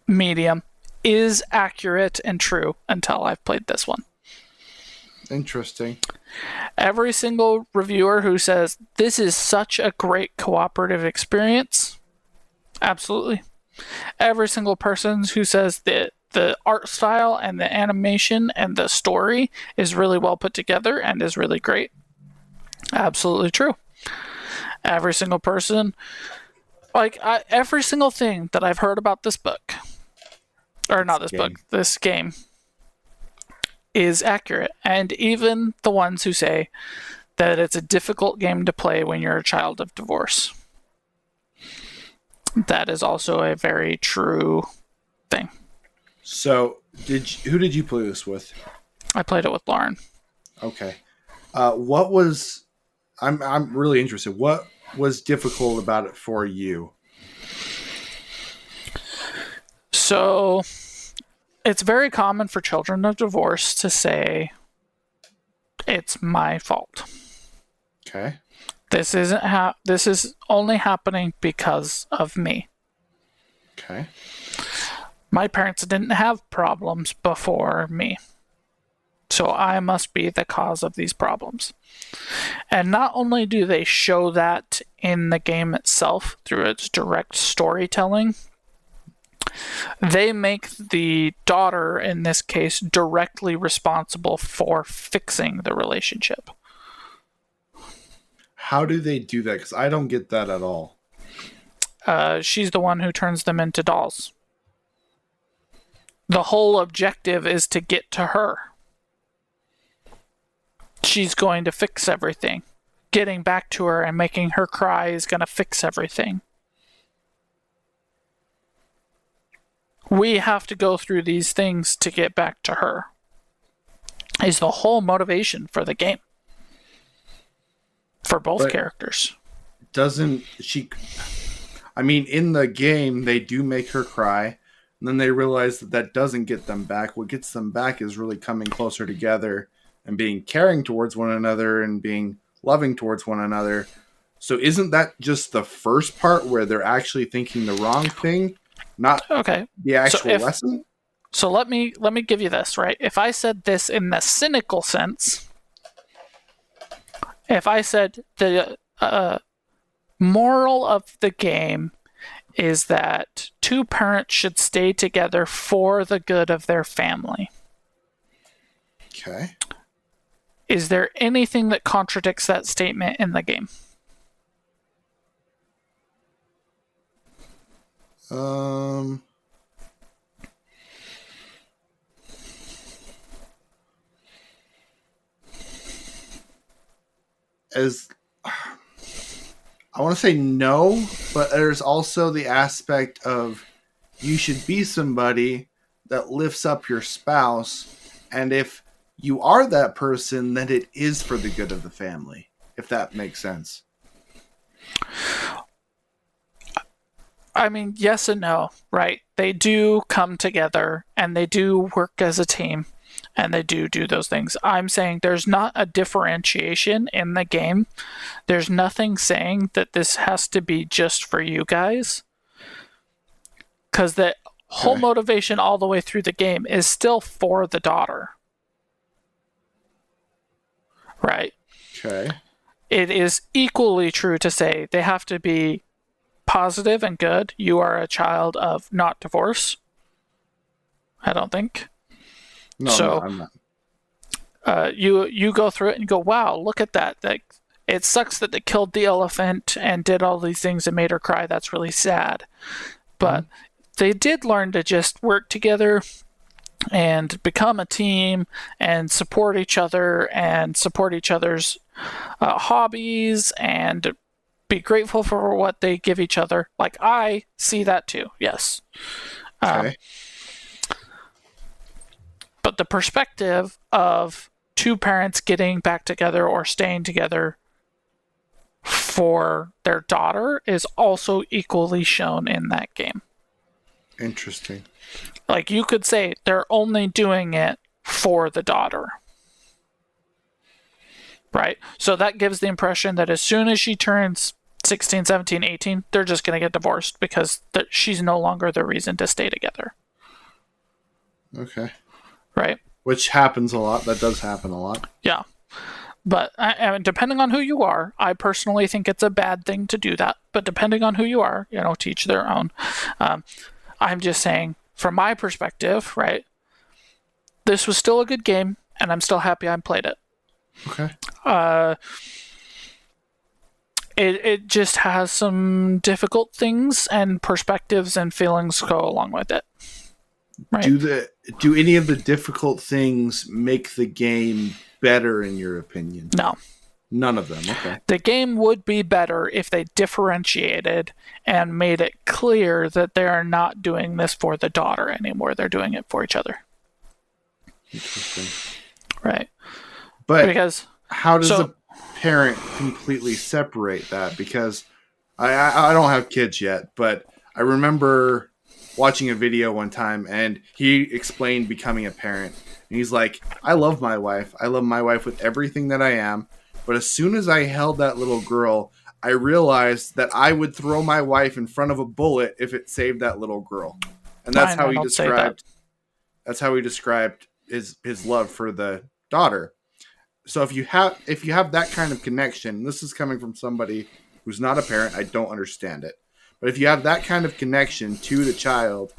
medium is accurate and true until I've played this one. Interesting. Every single reviewer who says this is such a great cooperative experience, absolutely. Every single person who says that the art style and the animation and the story is really well put together and is really great, absolutely true. Every single person, every single thing that I've heard about this book, or not this book, this game, is accurate. And even the ones who say that it's a difficult game to play when you're a child of divorce, that is also a very true thing. So, who did you play this with? I played it with Lauren. Okay. What was? I'm really interested. What was difficult about it for you? So, it's very common for children of divorce to say, "It's my fault." Okay. This is only happening because of me. Okay. My parents didn't have problems before me, so I must be the cause of these problems. And not only do they show that in the game itself through its direct storytelling, they make the daughter, in this case, directly responsible for fixing the relationship. How do they do that? Because I don't get that at all. She's the one who turns them into dolls. The whole objective is to get to her. She's going to fix everything. Getting back to her and making her cry is going to fix everything. We have to go through these things to get back to her. Is the whole motivation for the game. For both characters. Doesn't she... I mean, in the game, they do make her cry. And then they realize that doesn't get them back. What gets them back is really coming closer together and being caring towards one another and being loving towards one another. So isn't that just the first part where they're actually thinking the wrong thing? Not the actual lesson? So let me give you this, right? If I said this in the cynical sense, if I said the moral of the game is that two parents should stay together for the good of their family. Okay. Is there anything that contradicts that statement in the game? I want to say no, but there's also the aspect of you should be somebody that lifts up your spouse, and if you are that person, then it is for the good of the family, if that makes sense. I mean, yes and no, right? They do come together, and they do work as a team, and they do those things. I'm saying there's not a differentiation in the game. There's nothing saying that this has to be just for you guys. Because the whole motivation all the way through the game is still for the daughter. Right? Okay. It is equally true to say they have to be positive and good. You are a child of not divorce. I don't think. No, So I'm not. you go through it and you go, wow, look at that. Like, it sucks that they killed the elephant and did all these things and made her cry. That's really sad. But they did learn to just work together and become a team and support each other and support each other's hobbies and be grateful for what they give each other. Like, I see that too, yes. Okay. But the perspective of two parents getting back together or staying together for their daughter is also equally shown in that game. Interesting. Like, you could say they're only doing it for the daughter. Right? So that gives the impression that as soon as she turns 16, 17, 18, they're just going to get divorced because she's no longer the reason to stay together. Okay. Right? Which happens a lot. That does happen a lot. Yeah. But I mean, depending on who you are, I personally think it's a bad thing to do that. But depending on who you are, teach their own. I'm just saying, from my perspective, right, this was still a good game, and I'm still happy I played it. Okay. It just has some difficult things and perspectives and feelings go along with it. Right? Do any of the difficult things make the game better in your opinion? No. None of them. Okay. The game would be better if they differentiated and made it clear that they are not doing this for the daughter anymore. They're doing it for each other. Interesting. Right. But because how does a parent completely separate that? Because I don't have kids yet, but I remember watching a video one time and he explained becoming a parent. And he's like, I love my wife. I love my wife with everything that I am. But as soon as I held that little girl, I realized that I would throw my wife in front of a bullet if it saved that little girl. And that's how he described. That's how he described his love for the daughter. So if you have that kind of connection, this is coming from somebody who's not a parent, I don't understand it. But if you have that kind of connection to the child,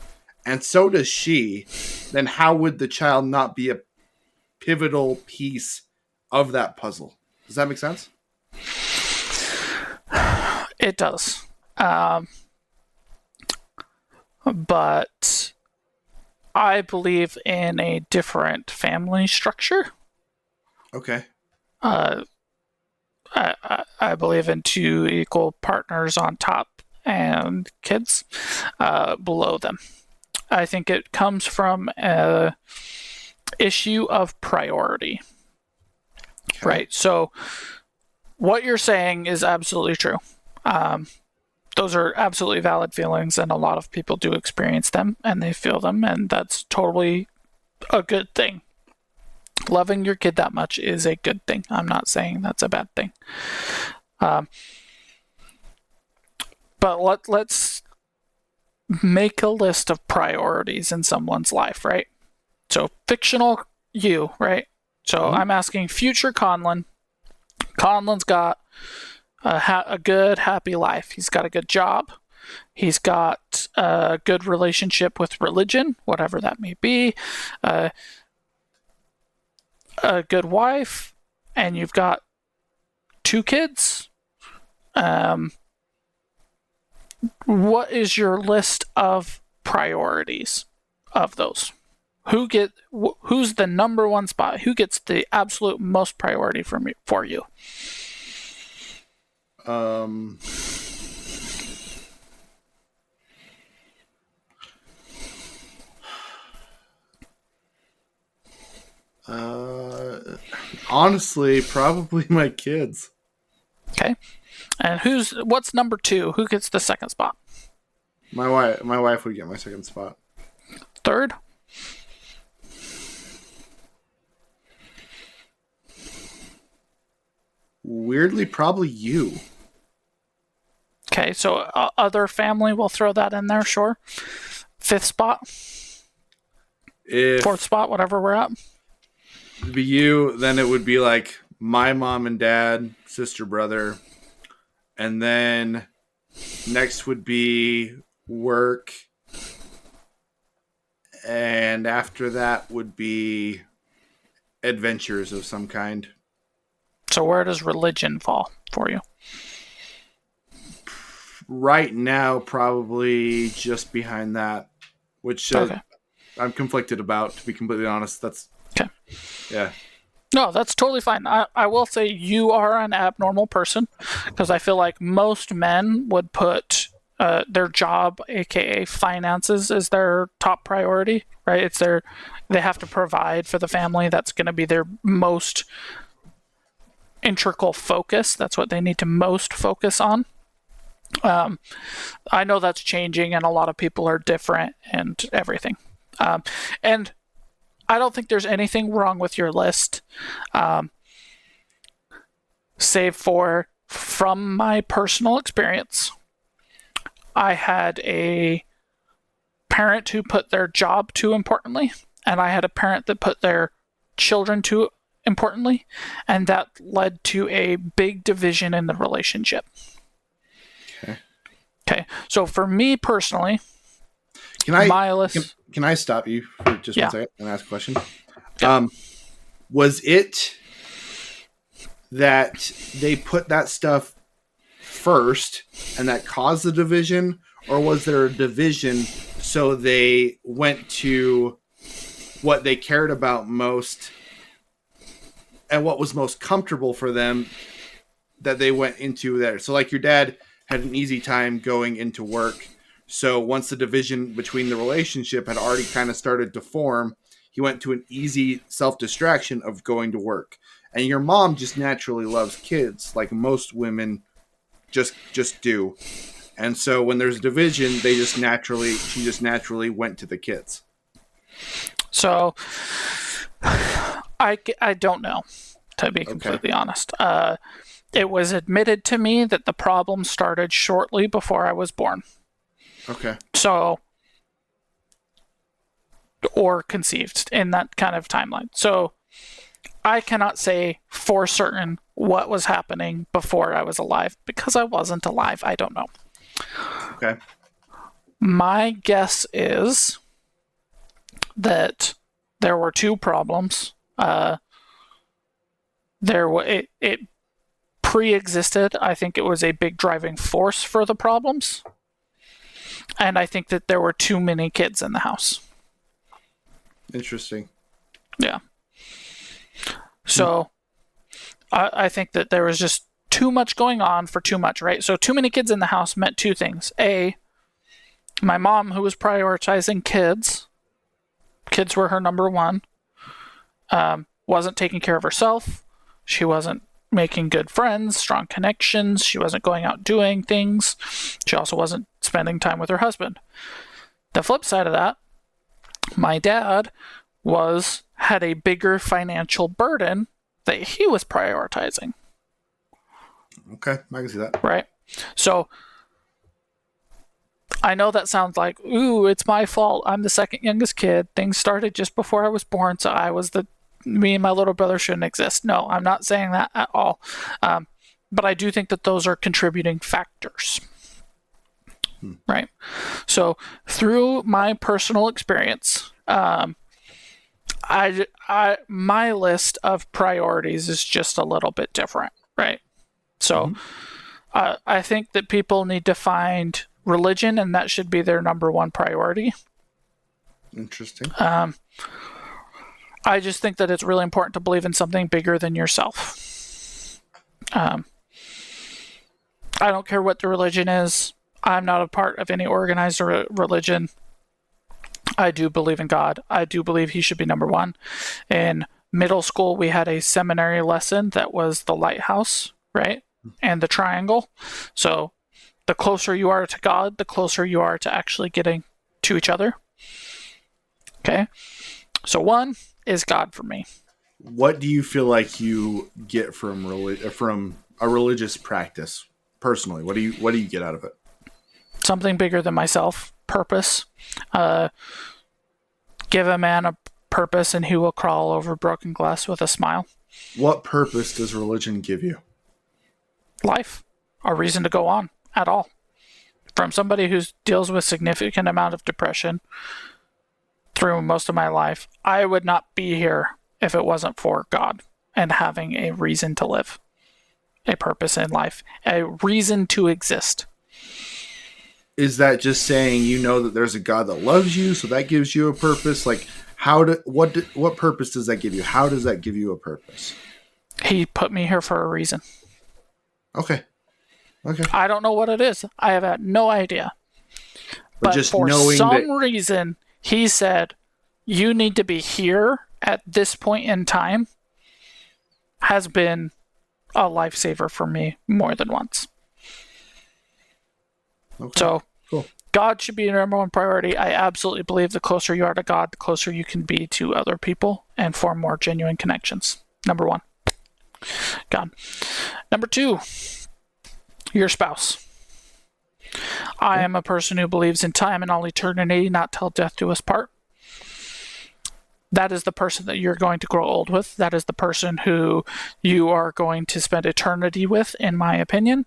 and so does she, then how would the child not be a pivotal piece of that puzzle? Does that make sense? It does. But I believe in a different family structure. Okay. I believe in two equal partners on top and kids below them. I think it comes from a issue of priority. Okay. Right. So what you're saying is absolutely true. Those are absolutely valid feelings, and a lot of people do experience them, and they feel them, and that's totally a good thing. Loving your kid that much is a good thing. I'm not saying that's a bad thing. But let's make a list of priorities in someone's life, right? So fictional you, right? So I'm asking future Conlon. Conlon's got a good, happy life. He's got a good job. He's got a good relationship with religion, whatever that may be. A good wife, and you've got 2 kids. What is your list of priorities of those? Who's the number one spot? Who gets the absolute most priority for you? Honestly, probably my kids. Okay. And what's number 2? Who gets the second spot? My wife would get my second spot. Third? Weirdly, probably you. Okay, so other family, we'll throw that in there, sure. 5th spot? 4th spot, whatever we're at. It'd be you, then it would be like my mom and dad, sister, brother. And then next would be work. and after that would be adventures of some kind. So where does religion fall for you? Right now, probably just behind that, which Okay. I'm conflicted about, to be completely honest. That's Okay. Yeah. No, that's totally fine. I will say you are an abnormal person, because I feel like most men would put their job, aka finances, as their top priority, right? They have to provide for the family. That's going to be their most integral focus. That's what they need to most focus on. I know that's changing, and a lot of people are different and everything. And I don't think there's anything wrong with your list, save for, from my personal experience, I had a parent who put their job too importantly, and I had a parent that put their children too importantly, and that led to a big division in the relationship. Okay. So for me personally, can I stop you for just 1 second and ask a question? Yeah. Was it that they put that stuff first and that caused the division, or was there a division so they went to what they cared about most and what was most comfortable for them that they went into there? So like your dad had an easy time going into work. So once the division between the relationship had already kind of started to form, he went to an easy self-distraction of going to work. And your mom just naturally loves kids, like most women just do. And so when there's a division, she just naturally went to the kids. So I don't know, to be completely honest. It was admitted to me that the problem started shortly before I was born. Okay. So, or conceived in that kind of timeline. So I cannot say for certain what was happening before I was alive, because I wasn't alive. I don't know. Okay. My guess is that there were two problems. It pre-existed. I think it was a big driving force for the problems. And I think that there were too many kids in the house. Interesting. Yeah. So I think that there was just too much going on for too much, right? So too many kids in the house meant two things. A, my mom, who was prioritizing kids were her number one, wasn't taking care of herself. She wasn't making good friends, strong connections. She wasn't going out doing things. She also wasn't spending time with her husband. The flip side of that, my dad had a bigger financial burden that he was prioritizing. Okay, I can see that. Right? So I know that sounds like, ooh, it's my fault. I'm the second youngest kid. Things started just before I was born, so me and my little brother shouldn't exist. No, I'm not saying that at all. But I do think that those are contributing factors. Right? So through my personal experience, my list of priorities is just a little bit different, right? So I think that people need to find religion, and that should be their number one priority. Interesting. I just think that it's really important to believe in something bigger than yourself. I don't care what the religion is. I'm not a part of any organized religion. I do believe in God. I do believe he should be number one. In middle school, we had a seminary lesson that was the lighthouse, right? And the triangle. So the closer you are to God, the closer you are to actually getting to each other. Okay? So one is God for me. What do you feel like you get from a religious practice personally? What do you get out of it? Something bigger than myself. Purpose. Give a man a purpose and he will crawl over broken glass with a smile. What purpose does religion give you? Life. A reason to go on at all. From somebody who deals with significant amount of depression, through most of my life, I would not be here if it wasn't for God and having a reason to live, a purpose in life, a reason to exist. Is that just saying you know that there's a God that loves you, so that gives you a purpose? Like, what purpose does that give you? How does that give you a purpose? He put me here for a reason. Okay. I don't know what it is. I have had no idea. But just for some reason, he said, you need to be here at this point in time, has been a lifesaver for me more than once. Okay. So, cool. God should be your number one priority. I absolutely believe the closer you are to God, the closer you can be to other people and form more genuine connections. Number one, God. Number two, your spouse. I am a person who believes in time and all eternity, not till death do us part. That is the person that you're going to grow old with. That is the person who you are going to spend eternity with, in my opinion.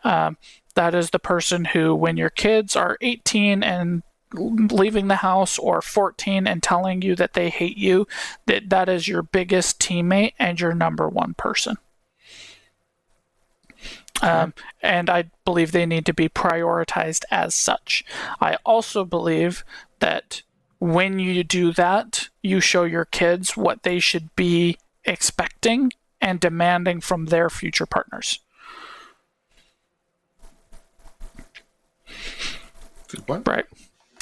That is the person who, when your kids are 18 and leaving the house, or 14 and telling you that they hate you, that is your biggest teammate and your number one person. And I believe they need to be prioritized as such. I also believe that when you do that, you show your kids what they should be expecting and demanding from their future partners. What? Right.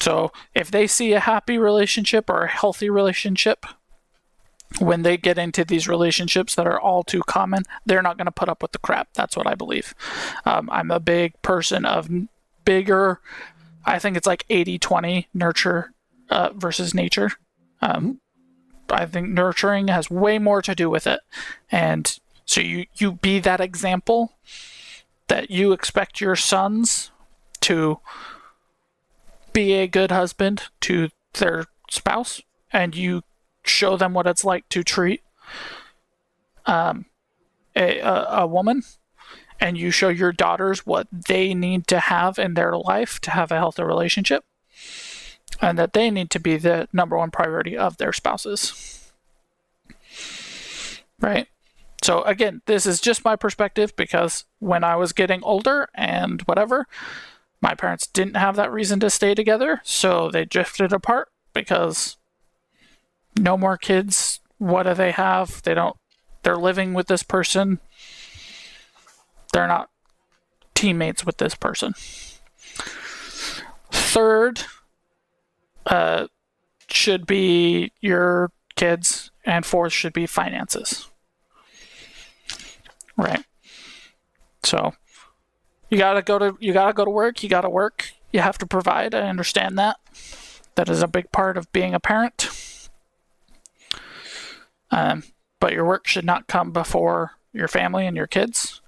So if they see a happy relationship or a healthy relationship, when they get into these relationships that are all too common, they're not going to put up with the crap. That's what I believe. I'm a big person of bigger, I think it's like 80-20 nurture versus nature. I think nurturing has way more to do with it. And so you be that example that you expect your sons to be a good husband to their spouse, and you show them what it's like to treat a woman, and you show your daughters what they need to have in their life to have a healthy relationship, and that they need to be the number one priority of their spouses. Right? So again, this is just my perspective, because when I was getting older and whatever, my parents didn't have that reason to stay together, so they drifted apart because no more kids. What do they have? They're living with this person. They're not teammates with this person. Third, should be your kids, and fourth should be finances. Right. So you gotta go to work. You gotta work. You have to provide. I understand that. That is a big part of being a parent. But your work should not come before your family and your kids.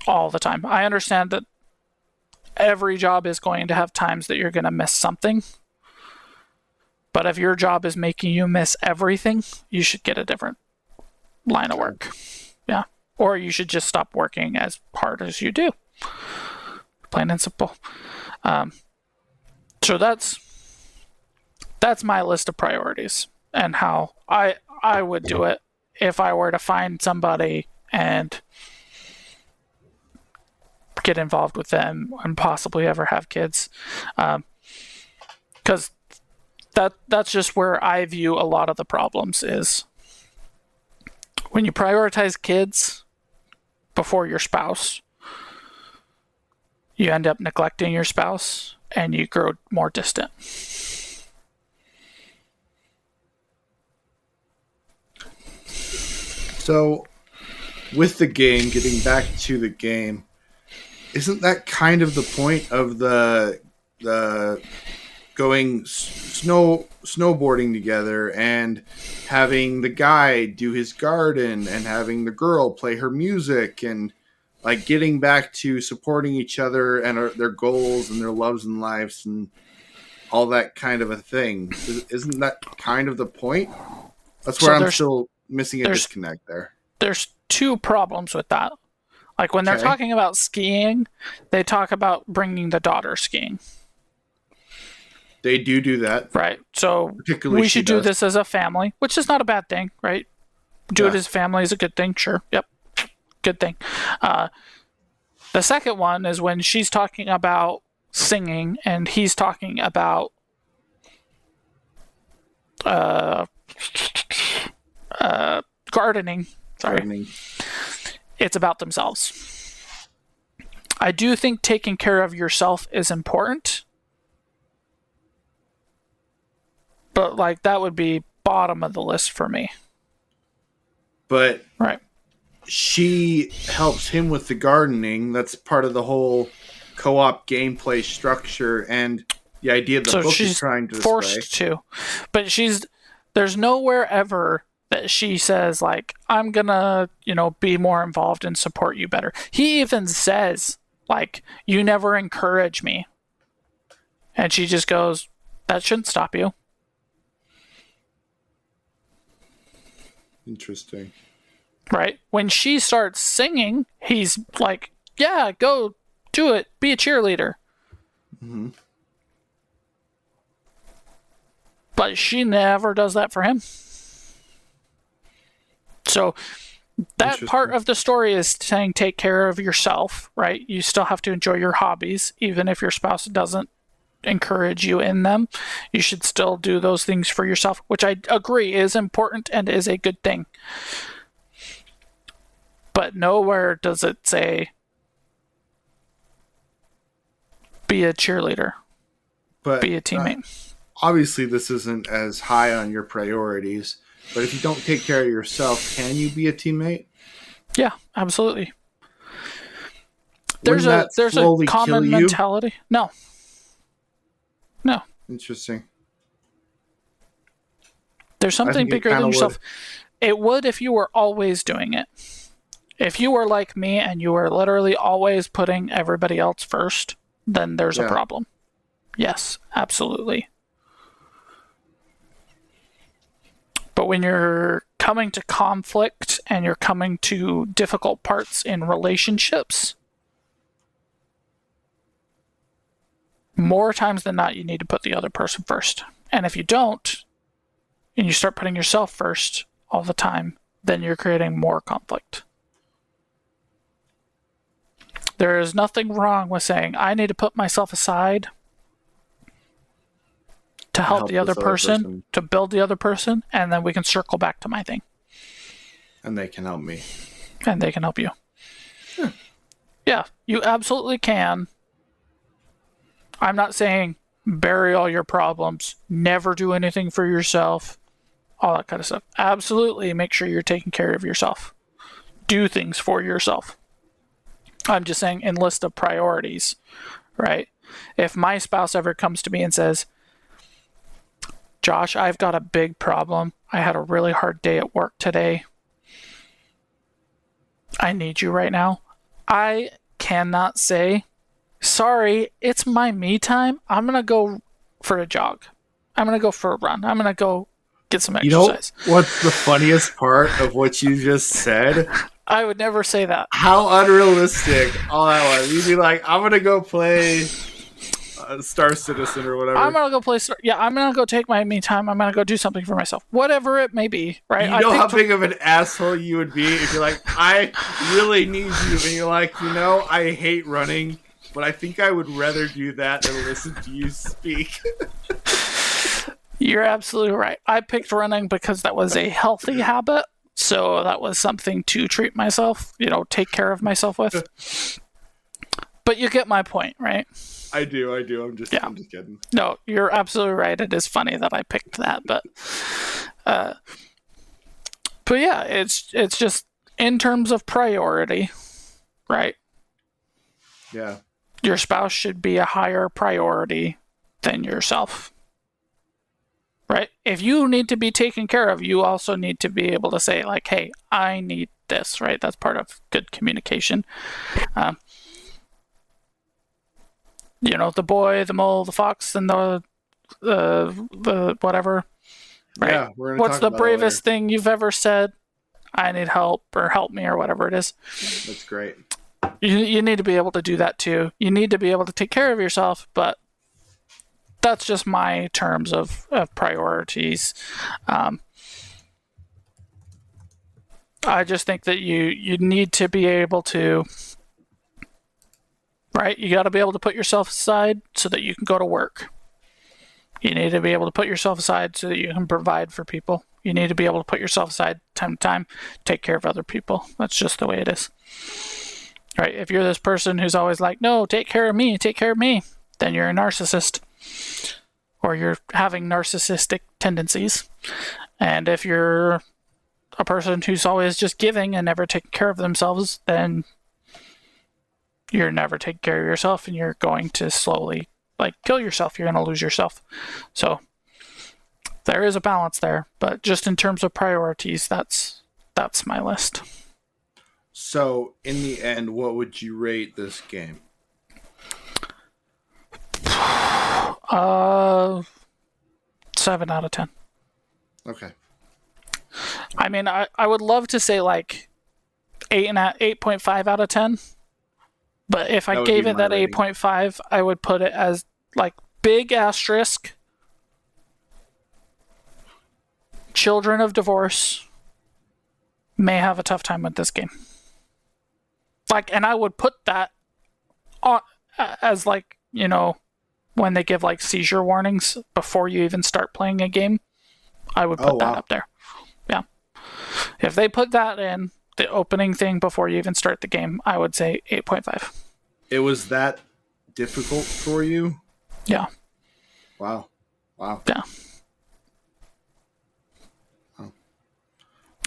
All the time. I understand that every job is going to have times that you're going to miss something. But if your job is making you miss everything, you should get a different line of work. Yeah. Or you should just stop working as hard as you do. Plain and simple. So that's my list of priorities, and how I would do it if I were to find somebody and get involved with them and possibly ever have kids. Because that's just where I view a lot of the problems is when you prioritize kids before your spouse, you end up neglecting your spouse and you grow more distant. So, with the game, getting back to the game, isn't that kind of the point of the going snowboarding together and having the guy do his garden and having the girl play her music, and like getting back to supporting each other and their goals and their loves and lives and all that kind of a thing? Isn't that kind of the point? That's where I'm still missing a disconnect there. There's two problems with that. Like when they're talking about skiing, they talk about bringing the daughter skiing. They do that. Right. So we should do this as a family, which is not a bad thing, right? Do it as a family is a good thing. Sure. Yep. Good thing. The second one is when she's talking about singing and he's talking about gardening. Sorry. Gardening. It's about themselves. I do think taking care of yourself is important. But like that would be bottom of the list for me. But right. She helps him with the gardening. That's part of the whole co-op gameplay structure and the idea the book is trying to display. Forced to. But there's nowhere ever that she says like, I'm gonna, be more involved and support you better. He even says like, you never encourage me. And she just goes, that shouldn't stop you. Interesting. Right? When she starts singing, he's like, yeah, go do it. Be a cheerleader. Mm-hmm. But she never does that for him. So that part of the story is saying take care of yourself, right? You still have to enjoy your hobbies, even if your spouse doesn't encourage you in them. You should still do those things for yourself, which I agree is important and is a good thing. But nowhere does it say be a cheerleader, be a teammate. Obviously, this isn't as high on your priorities, but if you don't take care of yourself, can you be a teammate? Yeah, absolutely. There's a common mentality. No. Interesting. There's something bigger than yourself. It would if you were always doing it. If you were like me and you were literally always putting everybody else first, then there's a problem. Yes, absolutely. But when you're coming to conflict and you're coming to difficult parts in relationships, more times than not, you need to put the other person first. And if you don't, and you start putting yourself first all the time, then you're creating more conflict. There is nothing wrong with saying, I need to put myself aside to help the other person, to build the other person, and then we can circle back to my thing. And they can help me. And they can help you. Yeah, you absolutely can. I'm not saying bury all your problems, never do anything for yourself, all that kind of stuff. Absolutely make sure you're taking care of yourself. Do things for yourself. I'm just saying in list of priorities, right? If my spouse ever comes to me and says, Josh, I've got a big problem. I had a really hard day at work today. I need you right now. I cannot say, sorry, it's my me time. I'm going to go for a jog. I'm going to go for a run. I'm going to go get some exercise. You know what's the funniest part of what you just said? I would never say that. How unrealistic all that was. You'd be like, I'm going to go play Star Citizen or whatever. I'm going to go play I'm going to go take my me time. I'm going to go do something for myself. Whatever it may be, right? You know how big of an asshole you would be if you're like, I really need you. And you're like, I hate running, but I think I would rather do that than listen to you speak. You're absolutely right. I picked running because that was a healthy habit. So that was something to treat myself, take care of myself with. But you get my point, right? I do. I'm just kidding. No, you're absolutely right. It is funny that I picked that, but yeah, it's just in terms of priority, right? Yeah. Your spouse should be a higher priority than yourself. Right? If you need to be taken care of, you also need to be able to say, like, hey, I need this, right? That's part of good communication. The boy, the mole, the fox, and the whatever. Right? Yeah, what's the bravest thing you've ever said? I need help, or help me, or whatever it is. That's great. You need to be able to do that too. You need to be able to take care of yourself, but that's just my terms of priorities. I just think that you need to be able to, right? You got to be able to put yourself aside so that you can go to work. You need to be able to put yourself aside so that you can provide for people. You need to be able to put yourself aside time to time, take care of other people. That's just the way it is. Right? If you're this person who's always like, no, take care of me, then you're a narcissist. Or you're having narcissistic tendencies. And if you're a person who's always just giving and never taking care of themselves, then you're never taking care of yourself and you're going to slowly kill yourself. You're going to lose yourself. So there is a balance there, but just in terms of priorities, that's my list. So in the end, what would you rate this game? 7 out of 10. Okay. I mean, I would love to say 8.5 out of 10. But if I gave it that 8.5, I would put it as big asterisk. Children of divorce may have a tough time with this game. And I would put that on as when they give seizure warnings before you even start playing a game. I would put that up there. Yeah. If they put that in the opening thing before you even start the game, I would say 8.5. It was that difficult for you? Yeah. Wow. Yeah. Oh.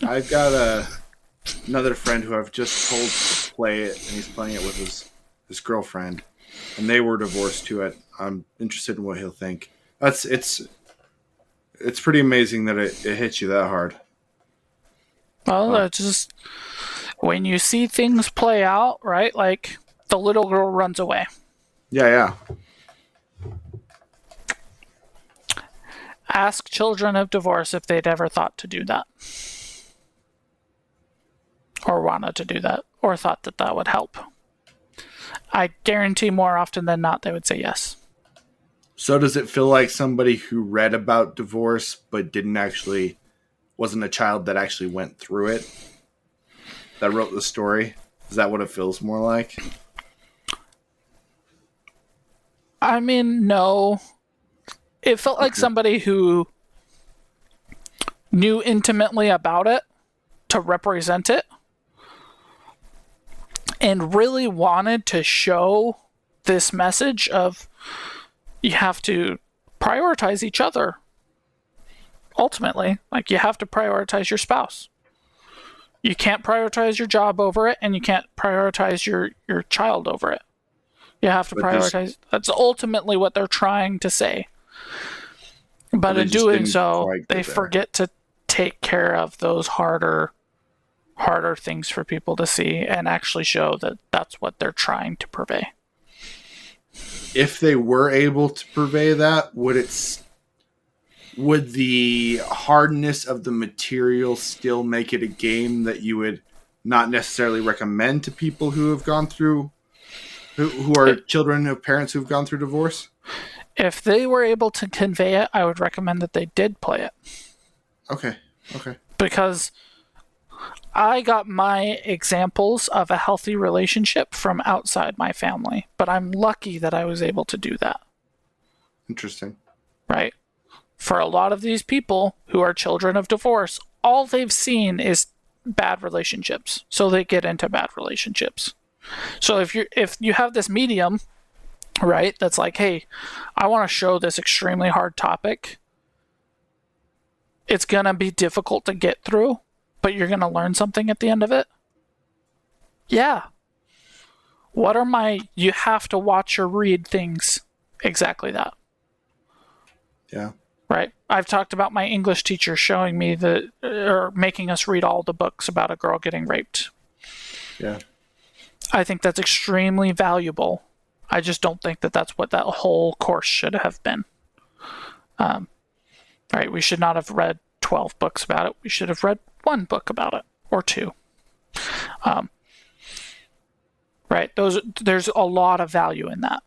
I've got another friend who I've just told to play it, and he's playing it with his girlfriend, and they were divorced to it. I'm interested in what he'll think. It's pretty amazing that it hits you that hard. Well, that's just when you see things play out, right? The little girl runs away. Yeah. Ask children of divorce if they'd ever thought to do that. Or wanted to do that. Or thought that would help. I guarantee more often than not they would say yes. So does it feel like somebody who read about divorce but wasn't a child that actually went through it, that wrote the story? Is that what it feels more like? I mean, no. It felt like somebody who knew intimately about it to represent it and really wanted to show this message of you have to prioritize each other. Ultimately, you have to prioritize your spouse. You can't prioritize your job over it, and you can't prioritize your child over it. You have to prioritize. That's ultimately what they're trying to say. But in doing so, they forget to take care of those harder things for people to see and actually show that that's what they're trying to purvey. If they were able to purvey that, would the hardness of the material still make it a game that you would not necessarily recommend to people who have gone through, who are children of parents who've gone through divorce? If they were able to convey it, I would recommend that they did play it. Okay. Because I got my examples of a healthy relationship from outside my family, but I'm lucky that I was able to do that. Interesting. Right? For a lot of these people who are children of divorce, all they've seen is bad relationships. So they get into bad relationships. So if you have this medium, right, that's hey, I want to show this extremely hard topic. It's going to be difficult to get through, but you're going to learn something at the end of it. Yeah. What are you have to watch or read things? Exactly that. Yeah. Right. I've talked about my English teacher showing me or making us read all the books about a girl getting raped. Yeah. I think that's extremely valuable. I just don't think that that's what that whole course should have been. Right. We should not have read 12 books about it. We should have read one book about it or two. Right. There's a lot of value in that.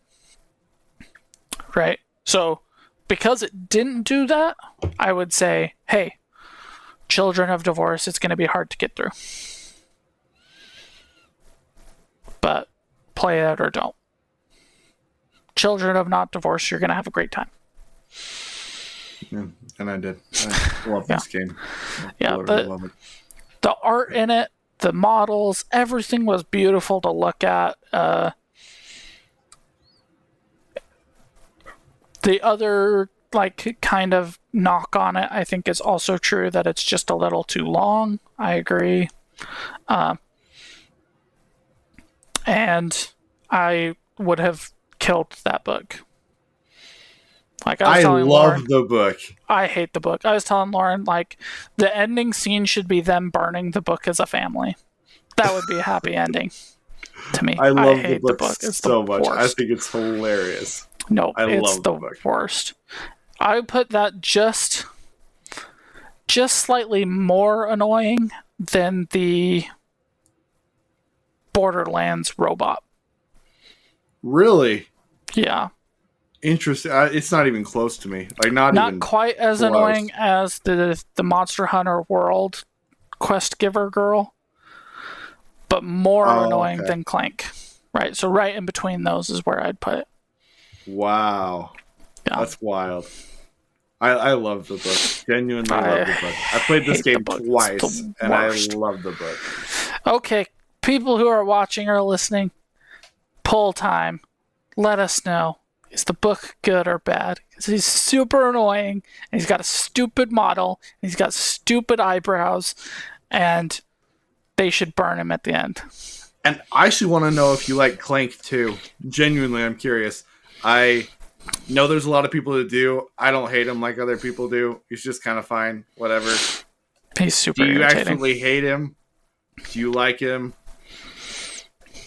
Right. So because it didn't do that, I would say, hey, Children of Divorce, it's going to be hard to get through. But play it or don't. Children of Not Divorce, you're going to have a great time. Yeah, and I did. I love this game. Love it. The art in it, the models, everything was beautiful to look at. The other kind of knock on it, I think, is also true, that it's just a little too long. I agree. And I would have killed that book. I love Lauren, the book. I hate the book. I was telling Lauren, the ending scene should be them burning the book as a family. That would be a happy ending to me. I hate the book so much. Worst. I think it's hilarious. No, it's the worst. I would put that just slightly more annoying than the Borderlands robot. Really? Yeah. Interesting. It's not even close to me. Not even quite as close. Annoying as the Monster Hunter World quest giver girl, but more annoying than Clank. Right. So right in between those is where I'd put it. Wow. Yeah. That's wild. I love the book. Genuinely love the book. I played this game twice, and I love the book. Okay, people who are watching or listening, poll time. Let us know. Is the book good or bad? Because he's super annoying, and he's got a stupid model, and he's got stupid eyebrows, and they should burn him at the end. And I actually want to know if you like Clank too. Genuinely, I'm curious. I know there's a lot of people that do. I don't hate him like other people do. He's just kind of fine. Whatever. He's super irritating. Do you actually hate him? Do you like him?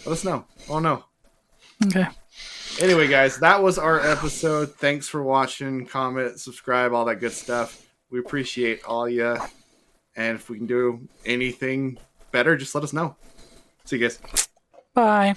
Let us know. Oh, no. Okay. Anyway, guys, that was our episode. Thanks for watching. Comment, subscribe, all that good stuff. We appreciate all you. And if we can do anything better, just let us know. See you guys. Bye.